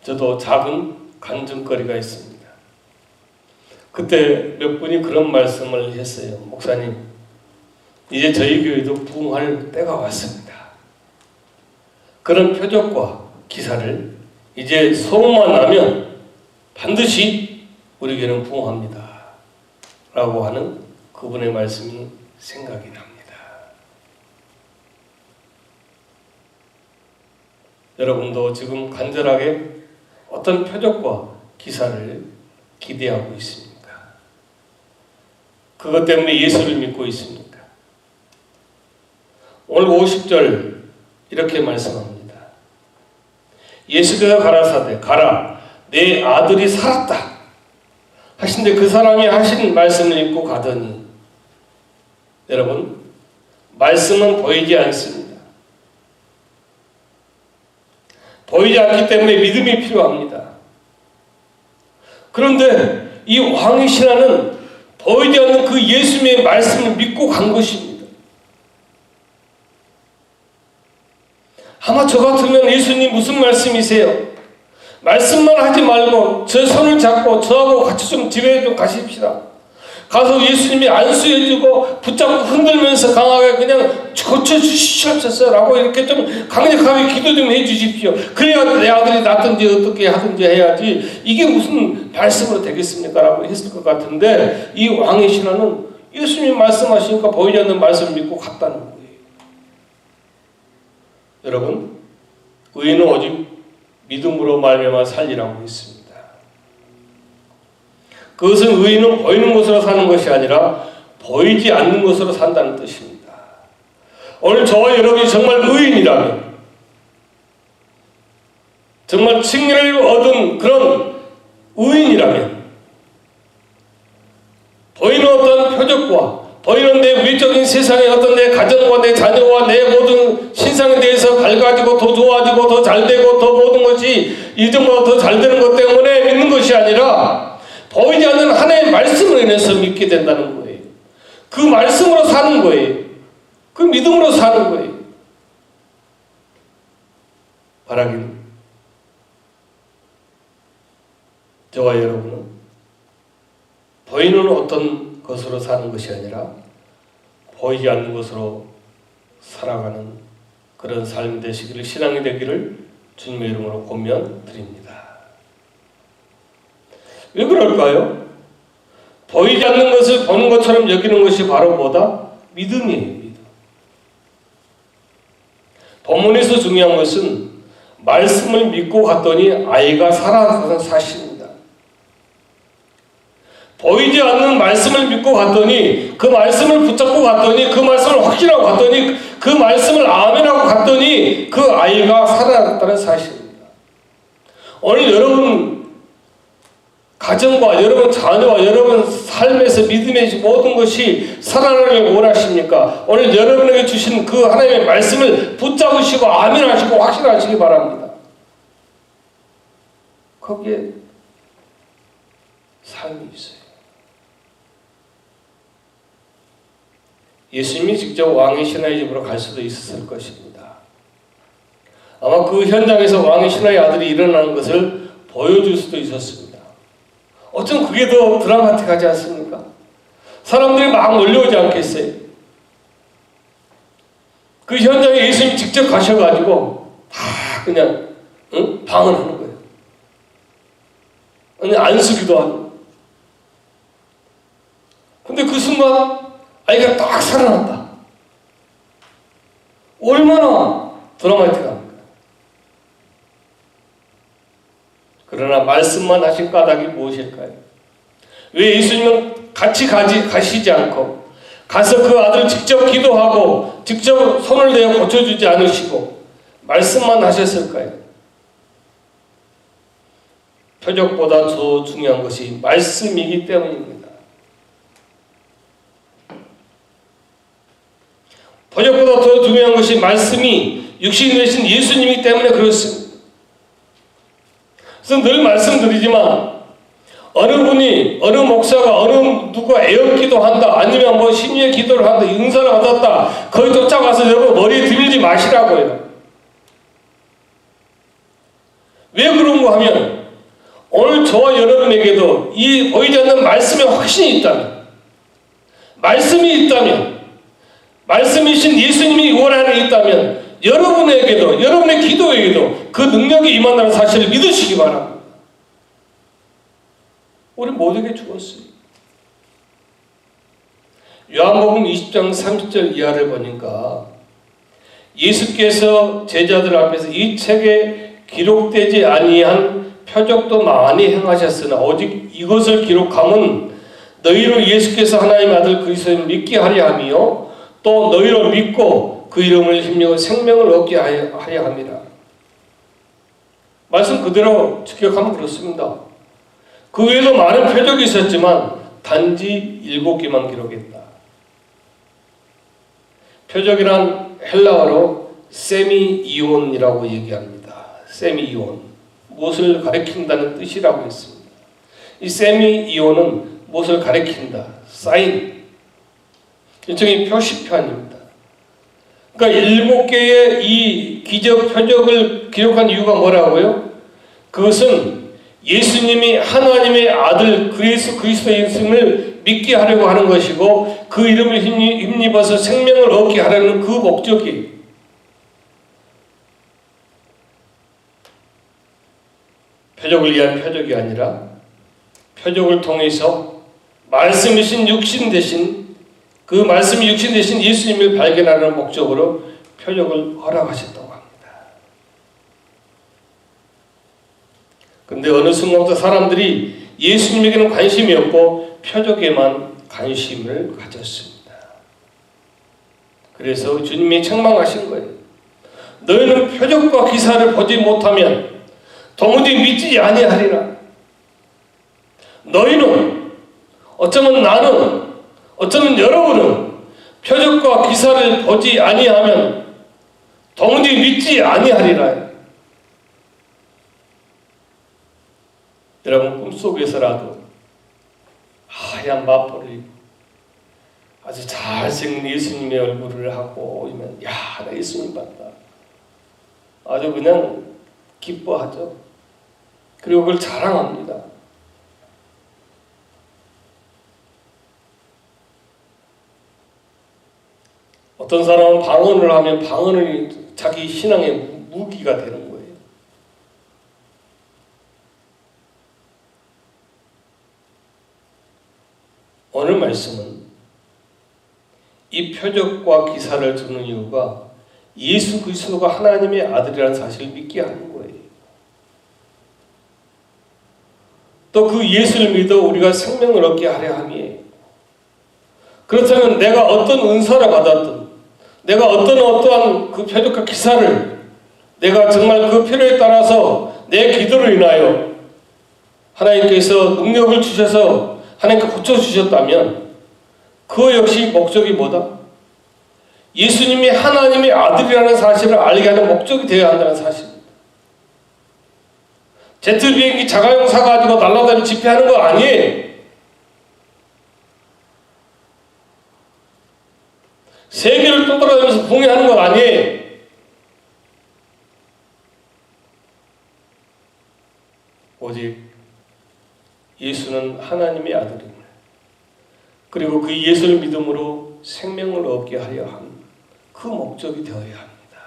저도 작은 간증거리가 있습니다. 그때 몇 분이 그런 말씀을 했어요. 목사님, 이제 저희 교회도 부흥할 때가 왔습니다. 그런 표적과 기사를 이제 소문만 나면 반드시 우리 교회는 부흥합니다. 라고 하는 그분의 말씀이 생각이 납니다. 여러분도 지금 간절하게 어떤 표적과 기사를 기대하고 있습니까? 그것 때문에 예수를 믿고 있습니까? 오늘 50절 이렇게 말씀합니다. 예수께서 가라사대 가라 내 아들이 살았다 하신데 그 사람이 하신 말씀을 읽고 가더니 여러분 말씀은 보이지 않습니다. 보이지 않기 때문에 믿음이 필요합니다. 그런데 이 왕의 신하는 보이지 않는 그 예수님의 말씀을 믿고 간 것입니다. 아마 저 같으면 예수님 무슨 말씀이세요? 말씀만 하지 말고 저 손을 잡고 저하고 같이 좀 집에 좀 가십시다. 가서 예수님이 안수해주고 붙잡고 흔들면서 강하게 그냥 고쳐주시옵소서 라고 이렇게 좀 강력하게 기도 좀 해주십시오. 그래야 내 아들이 낫든지 어떻게 하든지 해야지 이게 무슨 말씀으로 되겠습니까? 라고 했을 것 같은데 이 왕의 신하는 예수님이 말씀하시니까 보이지 않는 말씀을 믿고 갔다는 거예요. 여러분, 의인은 오직 믿음으로 말미암아 살리라고 했습니다. 그것은 의인은 보이는 것으로 사는 것이 아니라 보이지 않는 것으로 산다는 뜻입니다. 오늘 저와 여러분이 정말 의인이라면, 정말 칭의를 얻은 그런 의인이라면, 보이는 어떤 표적과 보이는 내 외적인 세상의 어떤 내 가정과 내 자녀와 내 모든 신상에 대해서 밝아지고 더 좋아지고 더 잘되고 더 모든 것이 이전보다 더 잘되는 것 때문에 믿는 것이 아니라 보이지 않는 하나님의 말씀으로 인해서 믿게 된다는 거예요. 그 말씀으로 사는 거예요. 그 믿음으로 사는 거예요. 바라기는 저와 여러분은 보이는 어떤 것으로 사는 것이 아니라 보이지 않는 것으로 살아가는 그런 삶이 되시기를, 신앙이 되기를 주님의 이름으로 권면 드립니다. 왜 그럴까요? 보이지 않는 것을 보는 것처럼 여기는 것이 바로 뭐다? 믿음이에요. 믿음. 본문에서 중요한 것은 말씀을 믿고 갔더니 아이가 살아나는 사실입니다. 보이지 않는 말씀을 믿고 갔더니, 그 말씀을 붙잡고 갔더니, 그 말씀을 확신하고 갔더니, 그 말씀을 아멘하고 갔더니 그 아이가 살아났다는 사실입니다. 오늘 여러분 가정과 여러분 자녀와 여러분 삶에서 믿음의 모든 것이 살아나길 원하십니까? 오늘 여러분에게 주신 그 하나님의 말씀을 붙잡으시고 아멘하시고 확신하시기 바랍니다. 거기에 삶이 있어요. 예수님이 직접 왕의 신하의 집으로 갈 수도 있었을 것입니다. 아마 그 현장에서 왕의 신하의 아들이 일어나는 것을 보여줄 수도 있었습니다. 어쩜 그게 더 드라마틱하지 않습니까? 사람들이 막 몰려오지 않겠어요? 그 현장에 예수님이 직접 가셔가지고 다 그냥 방언하는 거예요. 그냥 안수기도 하고. 근데 그 순간 아이가 딱 살아났다. 얼마나 드라마틱합니까? 그러나 말씀만 하신 까닭이 무엇일까요? 왜 예수님은 같이 가시지 않고 가서 그 아들을 직접 기도하고 직접 손을 대어 고쳐주지 않으시고 말씀만 하셨을까요? 표적보다 더 중요한 것이 말씀이기 때문입니다. 표적보다 더 중요한 것이 말씀이 육신이 되신 예수님이기 때문에 그렇습니다. 그래서 늘 말씀드리지만 어느 분이 어느 목사가 어느 누가 애역기도 한다 아니면 뭐 심리의 기도를 한다 은사를 받았다 거기 쫓아가서 여러분 머리에 들이지 마시라고요. 왜 그런가 하면 오늘 저와 여러분에게도 이 보이지 않는 말씀에 확신이 있다면 말씀이 있다면 말씀이신 예수님이 원 안에 있다면 여러분에게도 여러분의 기도에게도 그 능력이 임한다는 사실을 믿으시기 바랍니다. 우리 모두에게 주었어요. 요한복음 20장 30절 이하를 보니까 예수께서 제자들 앞에서 이 책에 기록되지 아니한 표적도 많이 행하셨으나 오직 이것을 기록함은 너희로 예수께서 하나님의 아들 그리스도를 믿게 하려 함이요 또 너희로 믿고 그 이름을 힘입어 생명을 얻게 하려 함이라. 말씀 그대로 직역하면 그렇습니다. 그 외에도 많은 표적이 있었지만 단지 7개만 기록했다. 표적이란 헬라어로 세미이온이라고 얘기합니다. 세미이온, 무엇을 가리킨다는 뜻이라고 했습니다. 이 세미이온은 무엇을 가리킨다, 사인, 일종의 표시편입니다. 그러니까 7개의 이 기적 표적을 기록한 이유가 뭐라고요? 그것은 예수님이 하나님의 아들 그리스도의 예수님을 믿게 하려고 하는 것이고 그 이름을 힘입어서 생명을 얻게 하려는 그 목적이 표적을 위한 표적이 아니라 표적을 통해서 말씀이신 육신 대신 그 말씀이 육신 대신 예수님을 발견하는 목적으로 표적을 허락하셨다고 합니다. 그런데 어느 순간부터 사람들이 예수님에게는 관심이 없고 표적에만 관심을 가졌습니다. 그래서 주님이 책망하신 거예요. 너희는 표적과 기사를 보지 못하면 도무지 믿지 아니하리라. 너희는 어쩌면 나는 어쩌면 여러분은 표적과 기사를 보지 아니하면 도무지 믿지 아니하리라. 여러분 꿈속에서라도 하얀 마포를 입고 아주 잘생긴 예수님의 얼굴을 하고 오면 야, 나 예수님 봤다. 아주 그냥 기뻐하죠. 그리고 그걸 자랑합니다. 어떤 사람은 방언을 하면 방언이 자기 신앙의 무기가 되는 거예요. 오늘 말씀은 이 표적과 기사를 주는 이유가 예수 그리스도가 하나님의 아들이라는 사실을 믿게 하는 거예요. 또 그 예수를 믿어 우리가 생명을 얻게 하려 함이에요. 그렇다면 내가 어떤 은사를 받았든 내가 어떠한 그 표적과 기사를 내가 정말 그 필요에 따라서 내 기도를 인하여 하나님께서 능력을 주셔서 하나님께 고쳐주셨다면 그 역시 목적이 뭐다? 예수님이 하나님의 아들이라는 사실을 알게 하는 목적이 되어야 한다는 사실입니다. 제트 비행기 자가용 사가지고 날아다니며 집회하는 거 아니에요. 세계를 떠돌아다니면서 봉해하는 것 아니에요. 오직 예수는 하나님의 아들입니다. 그리고 그 예수를 믿음으로 생명을 얻게 하려 한 그 목적이 되어야 합니다.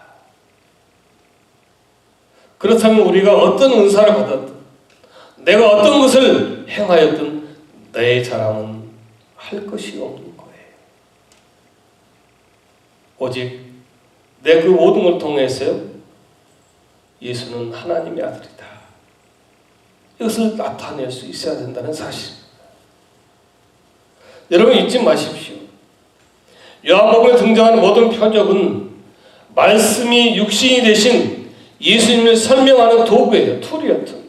그렇다면 우리가 어떤 은사를 받았든 내가 어떤 것을 행하였든 내 자랑은 할 것이 없는 거예요. 오직 내 그 모든 걸 통해서 예수는 하나님의 아들이다. 이것을 나타낼 수 있어야 된다는 사실입니다. 여러분 잊지 마십시오. 요한복음에 등장하는 모든 표적은 말씀이 육신이 되신 예수님을 설명하는 도구예요. 툴이에요. 툴.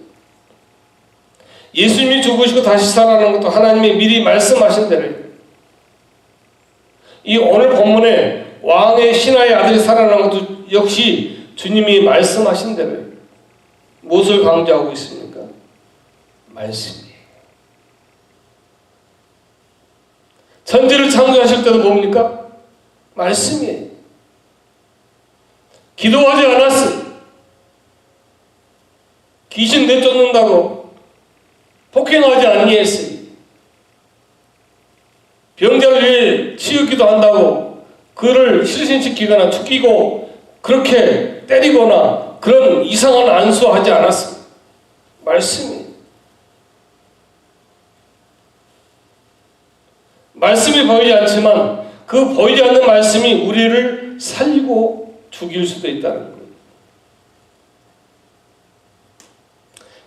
예수님이 죽으시고 다시 살아나는 것도 하나님이 미리 말씀하신 대로 이 오늘 본문에 왕의 신하의 아들이 살아난 것도 역시 주님이 말씀하신 대로예요. 무엇을 강조하고 있습니까? 말씀이에요. 천지를 창조하실 때도 뭡니까? 말씀이에요. 기도하지 않았어요. 귀신 내쫓는다고 폭행하지 아니했어요. 병자를 위해 치유기도 한다고 그를 실신시키거나 죽이고 그렇게 때리거나 그런 이상한 안수하지 않았습니다. 말씀이. 말씀이 보이지 않지만 그 보이지 않는 말씀이 우리를 살리고 죽일 수도 있다는 거예요.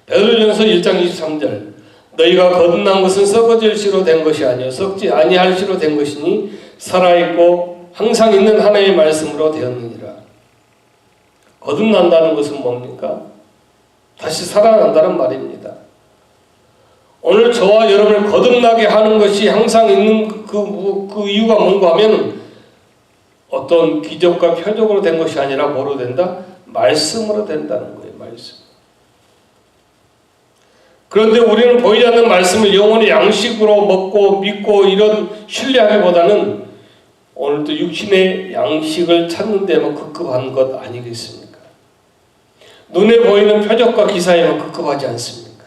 베드로전서 1장 23절 너희가 거듭난 것은 썩어질 시로 된 것이 아니요 썩지 아니할 시로 된 것이니 살아있고 항상 있는 하나님의 말씀으로 되었느니라. 거듭난다는 것은 뭡니까? 다시 살아난다는 말입니다. 오늘 저와 여러분을 거듭나게 하는 것이 항상 있는 그 이유가 뭔가 하면 어떤 기적과 표적으로 된 것이 아니라 뭐로 된다? 말씀으로 된다는 거예요. 말씀. 그런데 우리는 보이지 않는 말씀을 영원히 양식으로 먹고 믿고 이런 신뢰하기보다는 오늘도 육신의 양식을 찾는 데만 급급한 것 아니겠습니까? 눈에 보이는 표적과 기사에만 급급하지 않습니까?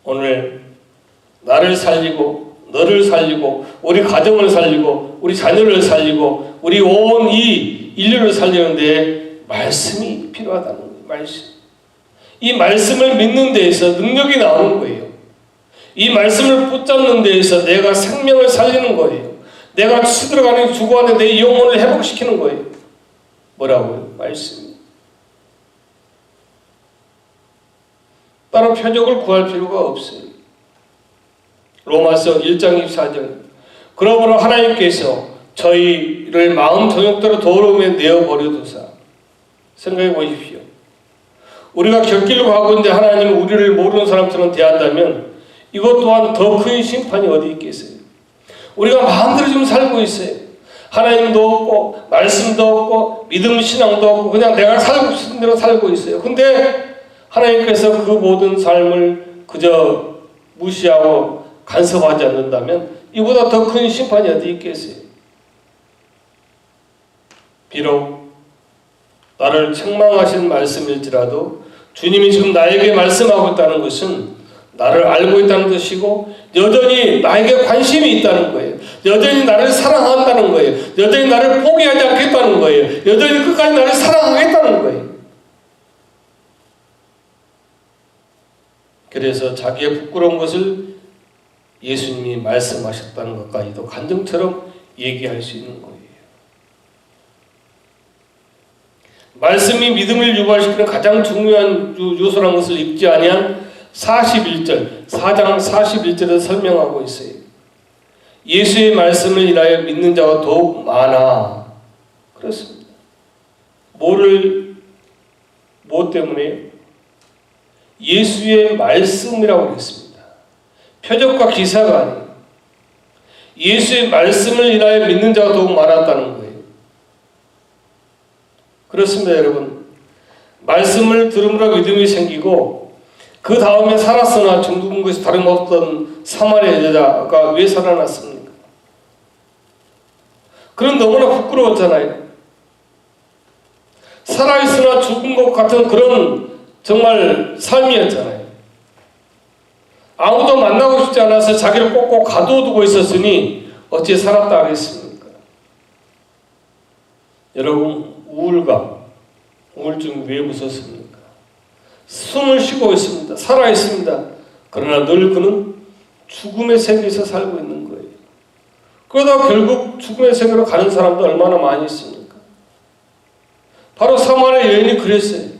오늘 나를 살리고 너를 살리고 우리 가정을 살리고 우리 자녀를 살리고 우리 온 이 인류를 살리는데 말씀이 필요하다는 거예요. 말씀. 이 말씀을 믿는 데에서 능력이 나오는 거예요. 이 말씀을 붙잡는 데에서 내가 생명을 살리는 거예요. 내가 치들어가는 죽어가는 내 영혼을 회복시키는 거예요. 뭐라고요? 말씀이. 따로 표적을 구할 필요가 없어요. 로마서 1장 24절 그러므로 하나님께서 저희를 마음 정욕대로 더러움에 내어버려 두사. 생각해 보십시오. 우리가 곁길로 가고 있는데 하나님은 우리를 모르는 사람처럼 대한다면 이것 또한 더 큰 심판이 어디 있겠어요? 우리가 마음대로 좀 살고 있어요. 하나님도 없고 말씀도 없고 믿음 신앙도 없고 그냥 내가 살고 싶은 대로 살고 있어요. 근데 하나님께서 그 모든 삶을 그저 무시하고 간섭하지 않는다면 이보다 더 큰 심판이 어디 있겠어요? 비록 나를 책망하신 말씀일지라도 주님이 지금 나에게 말씀하고 있다는 것은 나를 알고 있다는 것이고 여전히 나에게 관심이 있다는 거예요. 여전히 나를 사랑한다는 거예요. 여전히 나를 포기하지 않겠다는 거예요. 여전히 끝까지 나를 사랑하겠다는 거예요. 그래서 자기의 부끄러운 것을 예수님이 말씀하셨다는 것까지도 간증처럼 얘기할 수 있는 거예요. 말씀이 믿음을 유발시키는 가장 중요한 요소라는 것을 읽지 아니한 41절, 4장 41절에 설명하고 있어요. 예수의 말씀을 인하여 믿는 자가 더욱 많아. 그렇습니다. 뭐 때문에요? 예수의 말씀이라고 그랬습니다. 표적과 기사가 아니에요. 예수의 말씀을 인하여 믿는 자가 더욱 많았다는 거예요. 그렇습니다, 여러분. 말씀을 들음으로 믿음이 생기고 그 다음에 살았으나 죽은 것이 다름없던 사마리아 여자가 왜 살아났습니까? 그건 너무나 부끄러웠잖아요. 살아있으나 죽은 것 같은 그런 정말 삶이었잖아요. 아무도 만나고 싶지 않아서 자기를 꼭꼭 가둬두고 있었으니 어찌 살았다 하겠습니까? 여러분, 우울증이 왜 무섭습니까? 숨을 쉬고 있습니다. 살아 있습니다. 그러나 늘 그는 죽음의 세계에서 살고 있는 거예요. 그러다 결국 죽음의 세계로 가는 사람도 얼마나 많이 있습니까? 바로 사마리아 여인이 그랬어요.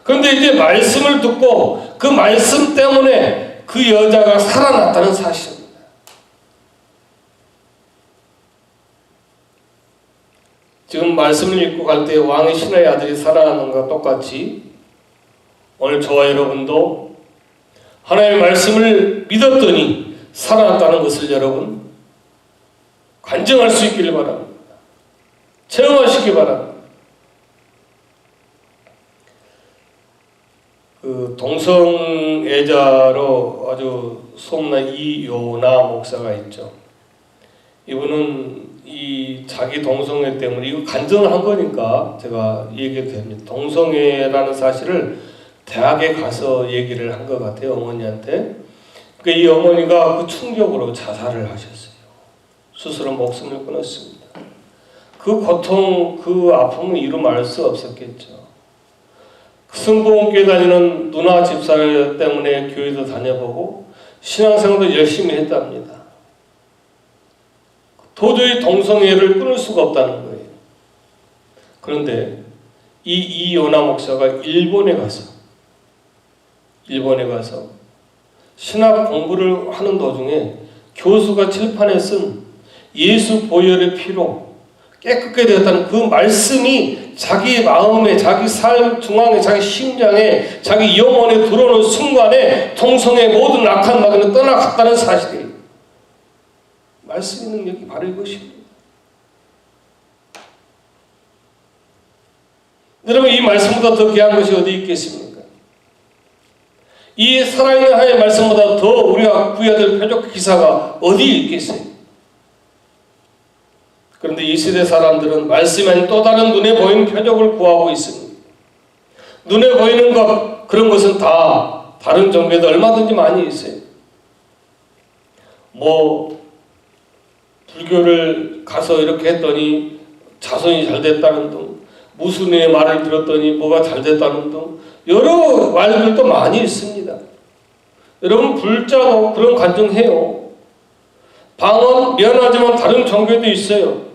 그런데 이제 말씀을 듣고 그 말씀 때문에 그 여자가 살아났다는 사실입니다. 지금 말씀을 읽고 갈 때 왕의 신하의 아들이 살아나는 것과 똑같이 오늘 저와 여러분도 하나님의 말씀을 믿었더니 살아났다는 것을 여러분 간증할 수 있기를 바랍니다. 체험하시기 바랍니다. 그 동성애자로 아주 소문난 이요나 목사가 있죠. 이분은 이 자기 동성애 때문에 이거 간증을 한 거니까 제가 얘기해도 됩니다. 동성애라는 사실을 대학에 가서 얘기를 한 것 같아요, 어머니한테. 그러니까 이 어머니가 그 충격으로 자살을 하셨어요. 스스로 목숨을 끊었습니다. 그 고통, 그 아픔은 이루 말할 수 없었겠죠. 승보원교회 다니는 누나 집사 때문에 교회도 다녀보고 신앙생활도 열심히 했답니다. 도저히 동성애를 끊을 수가 없다는 거예요. 그런데 이 이요나 목사가 일본에 가서 신학 공부를 하는 도중에 교수가 칠판에 쓴 예수 보혈의 피로 깨끗게 되었다는 그 말씀이 자기 마음에, 자기 삶 중앙에, 자기 심장에, 자기 영혼에 들어오는 순간에 동성애 모든 악한 마귀는 떠나갔다는 사실이에요. 말씀의 능력이 바로 이것입니다. 여러분, 이 말씀보다 더 귀한 것이 어디 있겠습니까? 이 살아있는 하나님의 말씀보다 더 우리가 구해야 될 표적 기사가 어디 있겠어요? 그런데 이 시대 사람들은 말씀이 아닌 또 다른 눈에 보이는 표적을 구하고 있습니다. 눈에 보이는 것, 그런 것은 다 다른 종교에도 얼마든지 많이 있어요. 불교를 가서 이렇게 했더니 자손이 잘 됐다는 등, 무술인의 말을 들었더니 뭐가 잘 됐다는 등 여러 말들도 많이 있습니다. 여러분, 불자도 그런 간증해요. 방언 미안하지만 다른 종교도 있어요.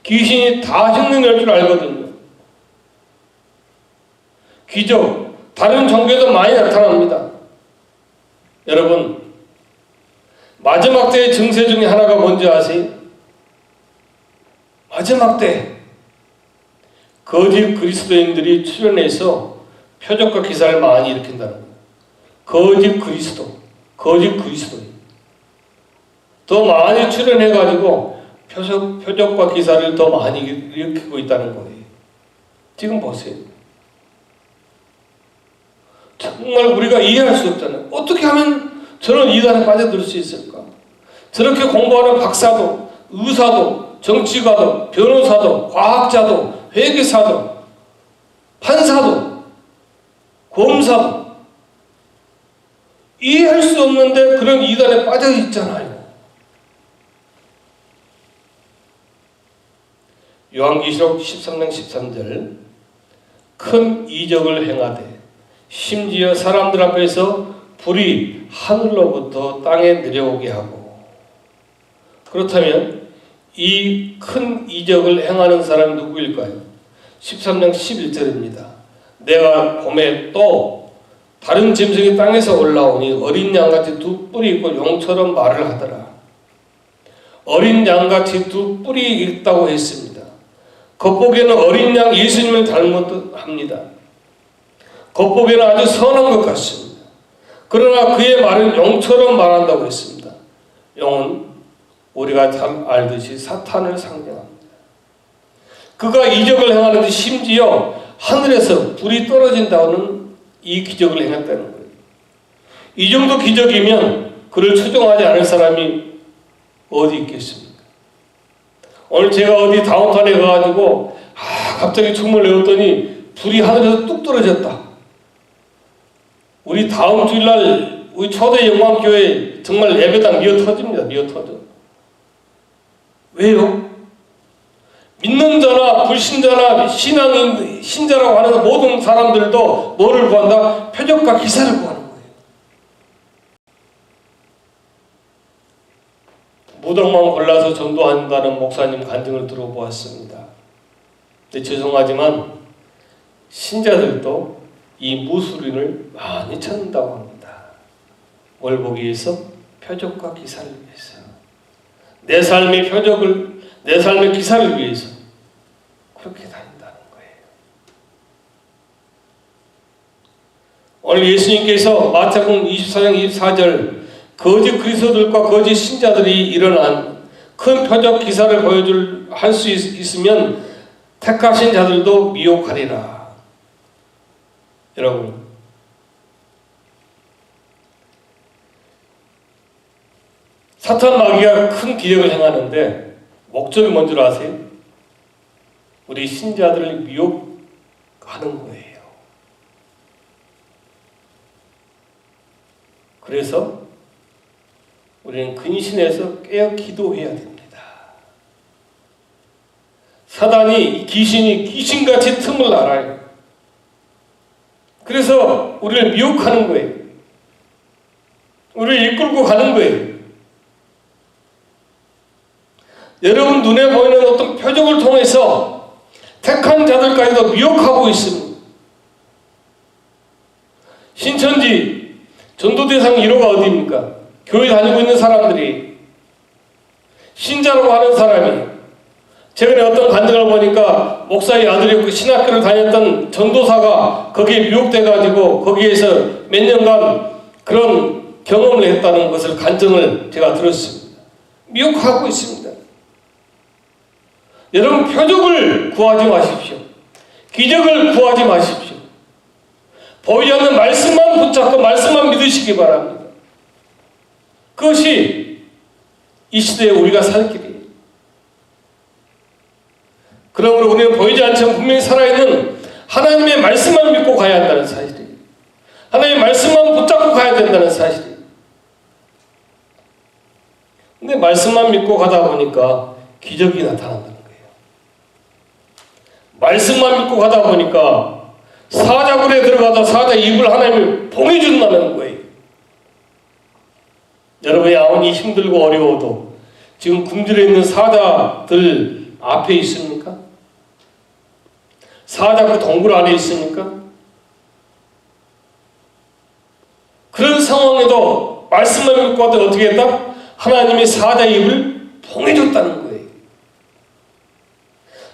귀신이 다 흉내낼 줄 알거든요. 기적, 다른 종교도 많이 나타납니다. 여러분, 마지막 때의 증세 중에 하나가 뭔지 아세요? 마지막 때 거짓 그리스도인들이 출현해서 표적과 기사를 많이 일으킨다는 거예요. 거짓 그리스도인 더 많이 출현해가지고 표적과 기사를 더 많이 일으키고 있다는 거예요. 지금 보세요. 정말 우리가 이해할 수 없잖아요. 어떻게 하면 저런 이단에 빠져들 수 있을까? 저렇게 공부하는 박사도, 의사도, 정치가도, 변호사도, 과학자도, 회계사도, 판사도, 검사도 이해할 수 없는데 그런 이단에 빠져 있잖아요. 요한계시록 13장 13절 큰 이적을 행하되 심지어 사람들 앞에서 불이 하늘로부터 땅에 내려오게 하고. 그렇다면 이 큰 이적을 행하는 사람이 누구일까요? 13장 11절입니다. 내가 봄에 또 다른 짐승이 땅에서 올라오니 어린 양같이 두 뿔이 있고 용처럼 말을 하더라. 어린 양같이 두 뿔이 있다고 했습니다. 겉보기에는 어린 양 예수님을 닮았합니다. 겉보기에는 아주 선한 것 같습니다. 그러나 그의 말은 용처럼 말한다고 했습니다. 용은 우리가 잘 알듯이 사탄을 상징합니다. 그가 이적을 행하는데 심지어 하늘에서 불이 떨어진다는 이 기적을 행했다는 거예요. 이 정도 기적이면 그를 추종하지 않을 사람이 어디 있겠습니까? 오늘 제가 어디 다운타운에 가가지고 갑자기 춤을 내었더니 불이 하늘에서 뚝 떨어졌다. 우리 다음 주일날 우리 초대 영광교회 정말 예배당 미어터집니다. 미어터져. 왜요? 믿는 자나 불신자나 신앙인, 신자라고 하는 모든 사람들도 뭐를 구한다? 표적과 기사를 구하는 거예요. 무덤만 골라서 전도한다는 목사님 간증을 들어보았습니다. 근데 죄송하지만 신자들도 이 무술인을 많이 찾는다고 합니다. 뭘 보기 위해서? 표적과 기사를 위해서. 내 삶의 표적을, 내 삶의 기사를 위해서 그렇게 다닌다는 거예요. 오늘 예수님께서 마태복음 24장 24절 거짓 그리스도들과 거짓 신자들이 일어난 큰 표적 기사를 할 수 있으면 택하신 자들도 미혹하리라. 여러분, 사탄 마귀가 큰 기적을 행하는데 목적이 뭔 줄 아세요? 우리 신자들을 미혹하는 거예요. 그래서 우리는 근신해서 깨어 기도해야 됩니다. 사단이 귀신이 귀신같이 틈을 알아요. 그래서 우리를 미혹하는 거예요. 우리를 이끌고 가는 거예요. 여러분 눈에 보이는 어떤 표적을 통해서 택한 자들까지도 미혹하고 있습니다. 신천지 전도대상 1호가 어디입니까? 교회 다니고 있는 사람들이, 신자라고 하는 사람이, 최근에 어떤 간증을 보니까 목사의 아들이었고 신학교를 다녔던 전도사가 거기에 미혹돼가지고 거기에서 몇 년간 그런 경험을 했다는 것을 간증을 제가 들었습니다. 미혹하고 있습니다. 여러분, 표적을 구하지 마십시오. 기적을 구하지 마십시오. 보이지 않는 말씀만 붙잡고 말씀만 믿으시기 바랍니다. 그것이 이 시대에 우리가 살 길이에요. 그러므로 우리는 보이지 않지만 분명히 살아있는 하나님의 말씀만 믿고 가야 한다는 사실이에요. 하나님의 말씀만 붙잡고 가야 된다는 사실이에요. 근데 말씀만 믿고 가다 보니까 기적이 나타난다는 거예요. 말씀만 믿고 가다 보니까 사자굴에 들어가다 사자 입을 하나님이 봉해준다는 거예요. 여러분이 아무리 힘들고 어려워도 지금 굶주려 있는 사자들 앞에 있습니까? 사자 그 동굴 안에 있습니까? 그런 상황에도 말씀만 믿고 하다 어떻게 했다? 하나님이 사자 입을 봉해줬다는 거예요.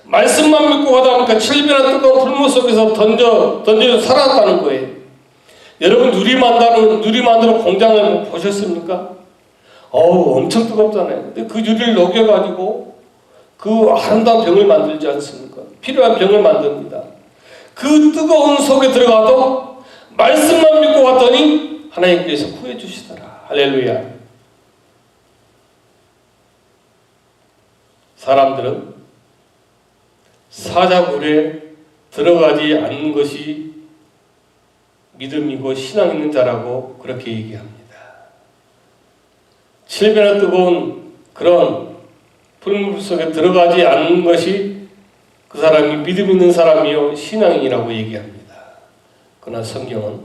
말씀만 믿고 가다 보니까 7배나 뜨거운 풀무 속에서 던져 살았다는 거예요. 여러분 유리 만드는 공장을 보셨습니까? 엄청 뜨겁잖아요. 근데 그 유리를 녹여가지고 그 아름다운 병을 만들지 않습니까? 필요한 병을 만듭니다. 그 뜨거운 속에 들어가도 말씀만 믿고 갔더니 하나님께서 구해 주시더라. 할렐루야. 사람들은 사자굴에 들어가지 않는 것이 믿음이고 신앙 있는 자라고 그렇게 얘기합니다. 7배나 뜨거운 그런 풀물 속에 들어가지 않는 것이 그 사람이 믿음 있는 사람이요 신앙인이라고 얘기합니다. 그러나 성경은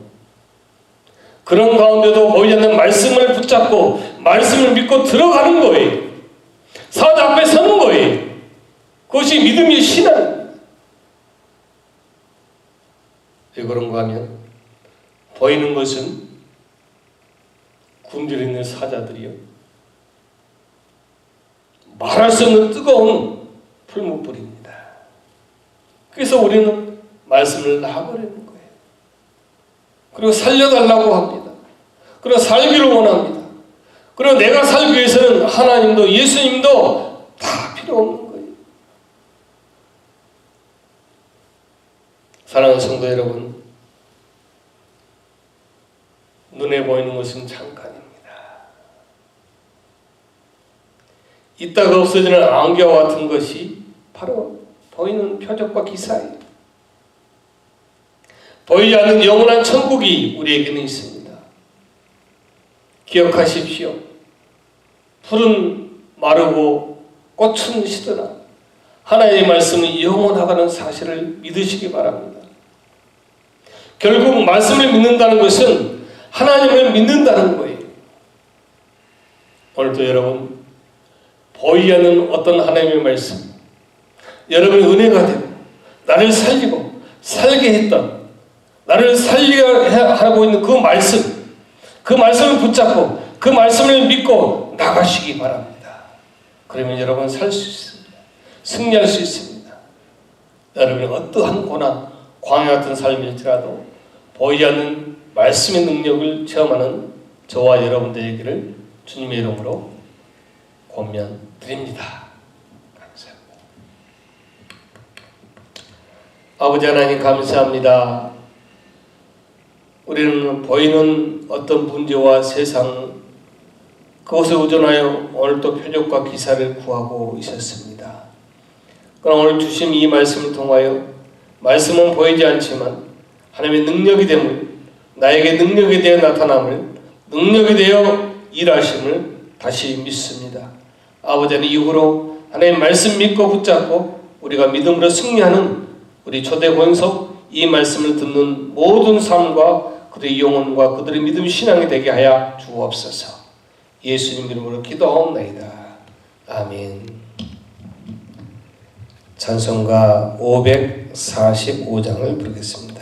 그런 가운데도 보이지 않는 말씀을 붙잡고 말씀을 믿고 들어가는 거예요. 사자 앞에 서는 거예요. 그것이 믿음의 신앙입니다. 왜 그런가 하면 보이는 것은 굶주려 있는 사자들이요, 말할 수 없는 뜨거운 풀무불입니다. 그래서 우리는 말씀을 놔버리는 거예요. 그리고 살려달라고 합니다. 그리고 살기를 원합니다. 그리고 내가 살기 위해서는 하나님도 예수님도 다 필요 없는 거예요. 사랑하는 성도 여러분, 눈에 보이는 것은 잠깐입니다. 있다가 없어지는 안개와 같은 것이 바로 보이는 표적과 기사예요. 보이지 않는 영원한 천국이 우리에게는 있습니다. 기억하십시오. 풀은 마르고 꽃은 시드나 하나님의 말씀은 영원하다는 사실을 믿으시기 바랍니다. 결국 말씀을 믿는다는 것은 하나님을 믿는다는 거예요. 오늘도 여러분, 보이지 않는 어떤 하나님의 말씀, 여러분의 은혜가 되고 나를 살리고 살게 했던, 나를 살리게 하고 있는 그 말씀, 그 말씀을 붙잡고 그 말씀을 믿고 나가시기 바랍니다. 그러면 여러분 살 수 있습니다. 승리할 수 있습니다. 여러분이 어떠한 고난, 광야 같은 삶일지라도 보이지 않는 말씀의 능력을 체험하는 저와 여러분들에게를 주님의 이름으로 권면 드립니다. 감사합니다. 아버지 하나님 감사합니다. 우리는 보이는 어떤 문제와 세상 그것에 의존하여 오늘 또 표적과 기사를 구하고 있었습니다. 그러나 오늘 주신 이 말씀을 통하여 말씀은 보이지 않지만 하나님의 능력이 됨을, 나에게 능력이 되어 나타남을, 능력이 되어 일하심을 다시 믿습니다. 아버지는 이후로 하나님의 말씀 믿고 붙잡고 우리가 믿음으로 승리하는 우리 초대 권속 이 말씀을 듣는 모든 삶과 그들의 영혼과 그들의 믿음 신앙이 되게 하여 주옵소서. 예수님 이름으로 기도하옵나이다. 아멘. 찬송가 545장을 부르겠습니다.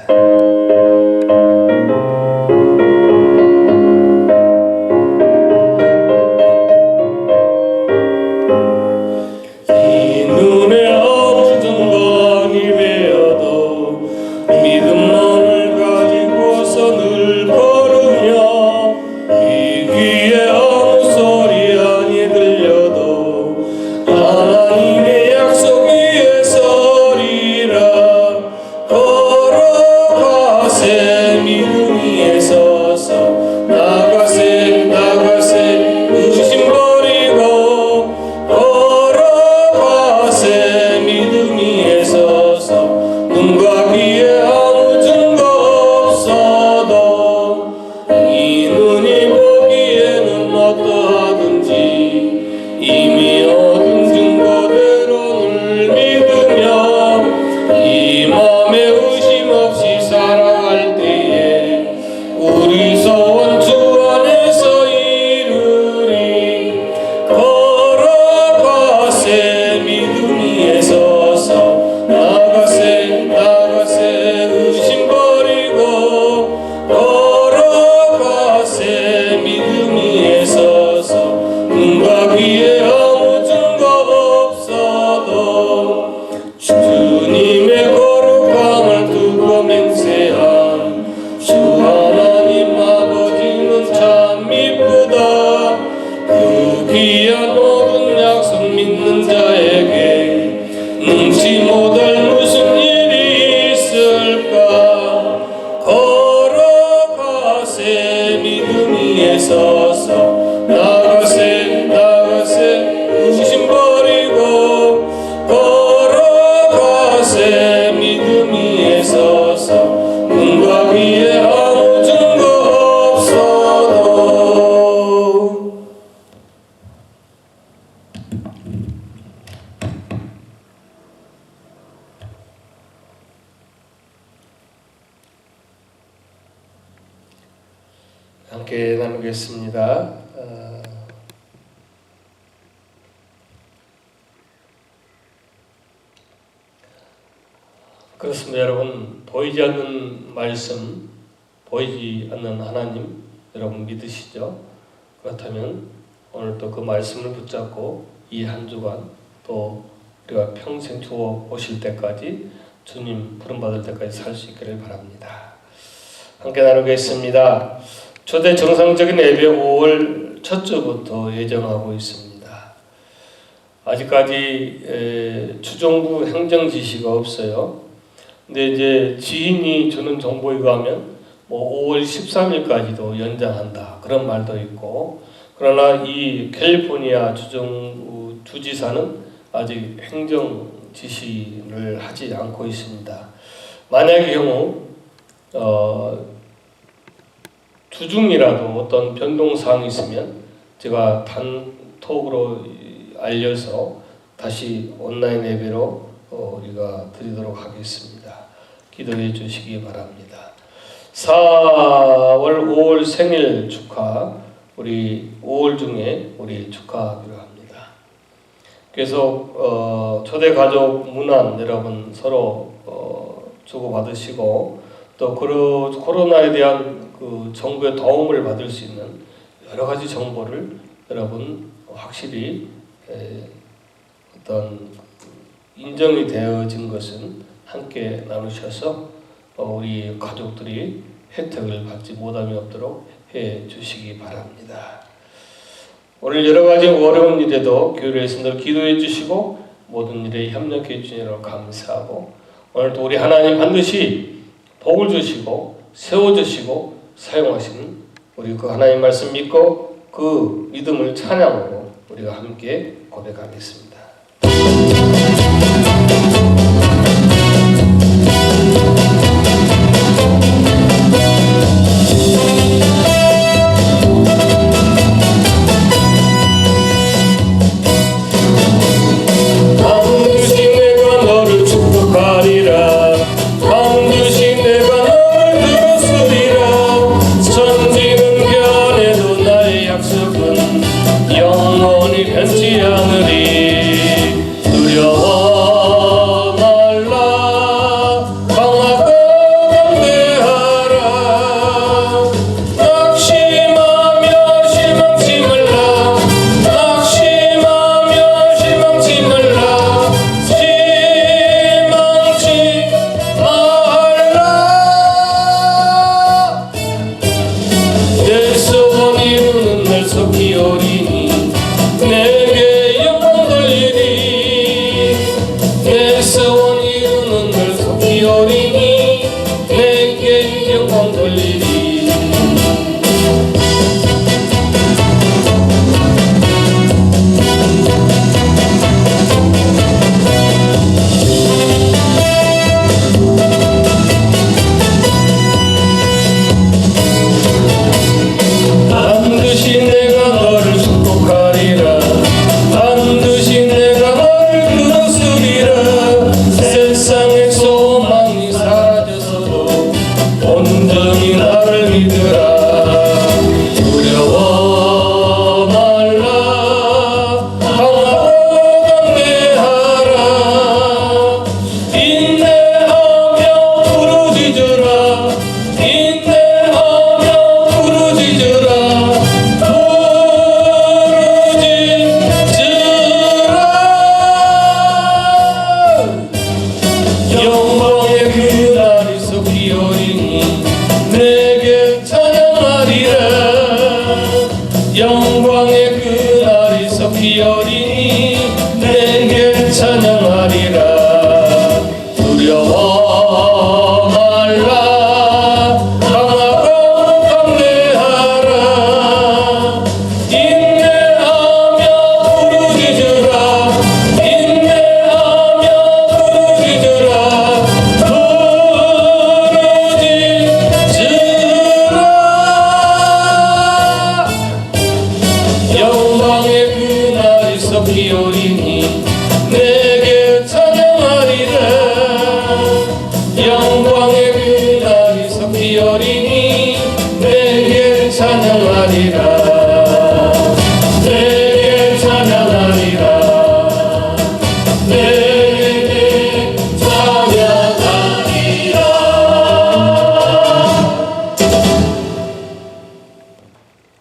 함께 나누겠습니다. 그렇습니다. 여러분, 보이지 않는 말씀, 보이지 않는 하나님 여러분 믿으시죠? 그렇다면 오늘 또 그 말씀을 붙잡고 이 한 주간 또 우리가 평생 주어 보실 때까지 주님 부름받을 때까지 살 수 있기를 바랍니다. 함께 나누겠습니다. 초대 정상적인 예배 5월 첫 주부터 예정하고 있습니다. 아직까지 주정부 행정 지시가 없어요. 근데 이제 지인이 주는 정보에 의하면 5월 13일까지도 연장한다 그런 말도 있고, 그러나 이 캘리포니아 주정부 주지사는 아직 행정 지시를 하지 않고 있습니다. 만약의 경우 주중이라도 어떤 변동사항이 있으면 제가 단톡으로 알려서 다시 온라인 예배로 우리가 드리도록 하겠습니다. 기도해 주시기 바랍니다. 4월 5월 생일 축하, 우리 5월 중에 우리 축하하기로 합니다. 그래서 초대 가족 문안 여러분 서로 주고받으시고, 또 코로나에 대한 그 정부의 도움을 받을 수 있는 여러 가지 정보를 여러분 확실히 어떤 인정이 되어진 것은 함께 나누셔서 우리 가족들이 혜택을 받지 못함이 없도록 해 주시기 바랍니다. 오늘 여러 가지 어려운 일에도 교회에서 늘 기도해 주시고 모든 일에 협력해 주시느라 감사하고, 오늘도 우리 하나님 반드시 복을 주시고 세워주시고 사용하시는 우리 그 하나님 말씀 믿고 그 믿음을 찬양하고 우리가 함께 고백하겠습니다.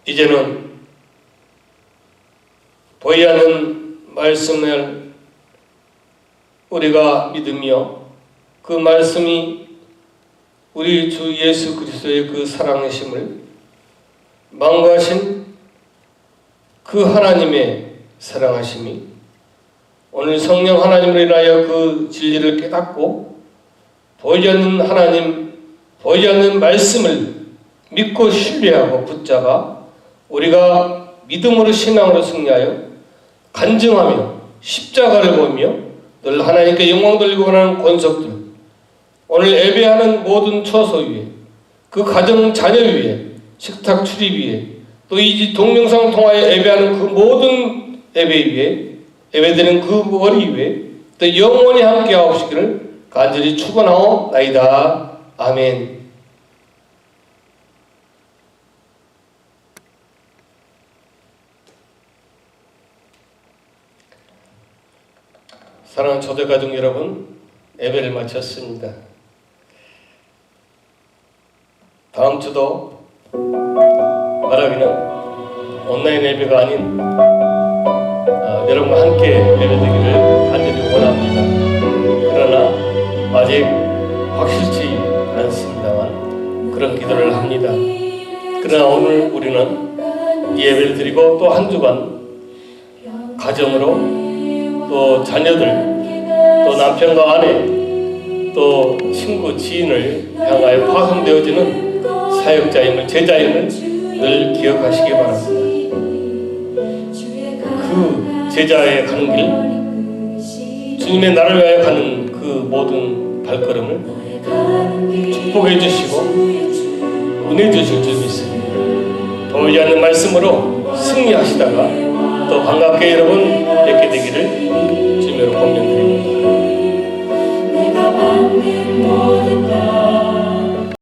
이제는 보이지 않는 말씀을 우리가 믿으며 그 말씀이 우리 주 예수 그리스도의 그 사랑이심을 망고하신 그 하나님의 사랑하심이 오늘 성령 하나님으로 인하여 그 진리를 깨닫고 보이지 않는 하나님, 보이지 않는 말씀을 믿고 신뢰하고 붙잡아 우리가 믿음으로 신앙으로 승리하여 간증하며 십자가를 보며 늘 하나님께 영광 돌리고 원하는 권속들, 오늘 예배하는 모든 처소 위에, 그 가정 자녀 위에, 식탁 출입 위에, 또 이 동영상 통하여 예배하는 그 모든 예배 위에, 예배드리는 그 머리 위에 또 영원히 함께 하옵시기를 간절히 축원하옵나이다. 아멘. 사랑하는 초대가족 여러분, 예배를 마쳤습니다. 다음 주도 말하기는 온라인 예배가 아닌 여러분과 함께 예배드리기를 간절히 원합니다. 그러나 아직 확실치 않습니다만 그런 기도를 합니다. 그러나 오늘 우리는 예배를 드리고 또 한 주간 가정으로 또 자녀들 또 남편과 아내 또 친구 지인을 향하여 파송되어지는 사역자임을 제자임을 늘 기억하시기 바랍니다. 그 제자의 가는 길 주님의 나라를 위하여 가는 그 모든 발걸음을 축복해 주시고 은혜 주실 줄 믿습니다. 보이지 않는 말씀으로 승리하시다가 또 반갑게 여러분 뵙게 되기를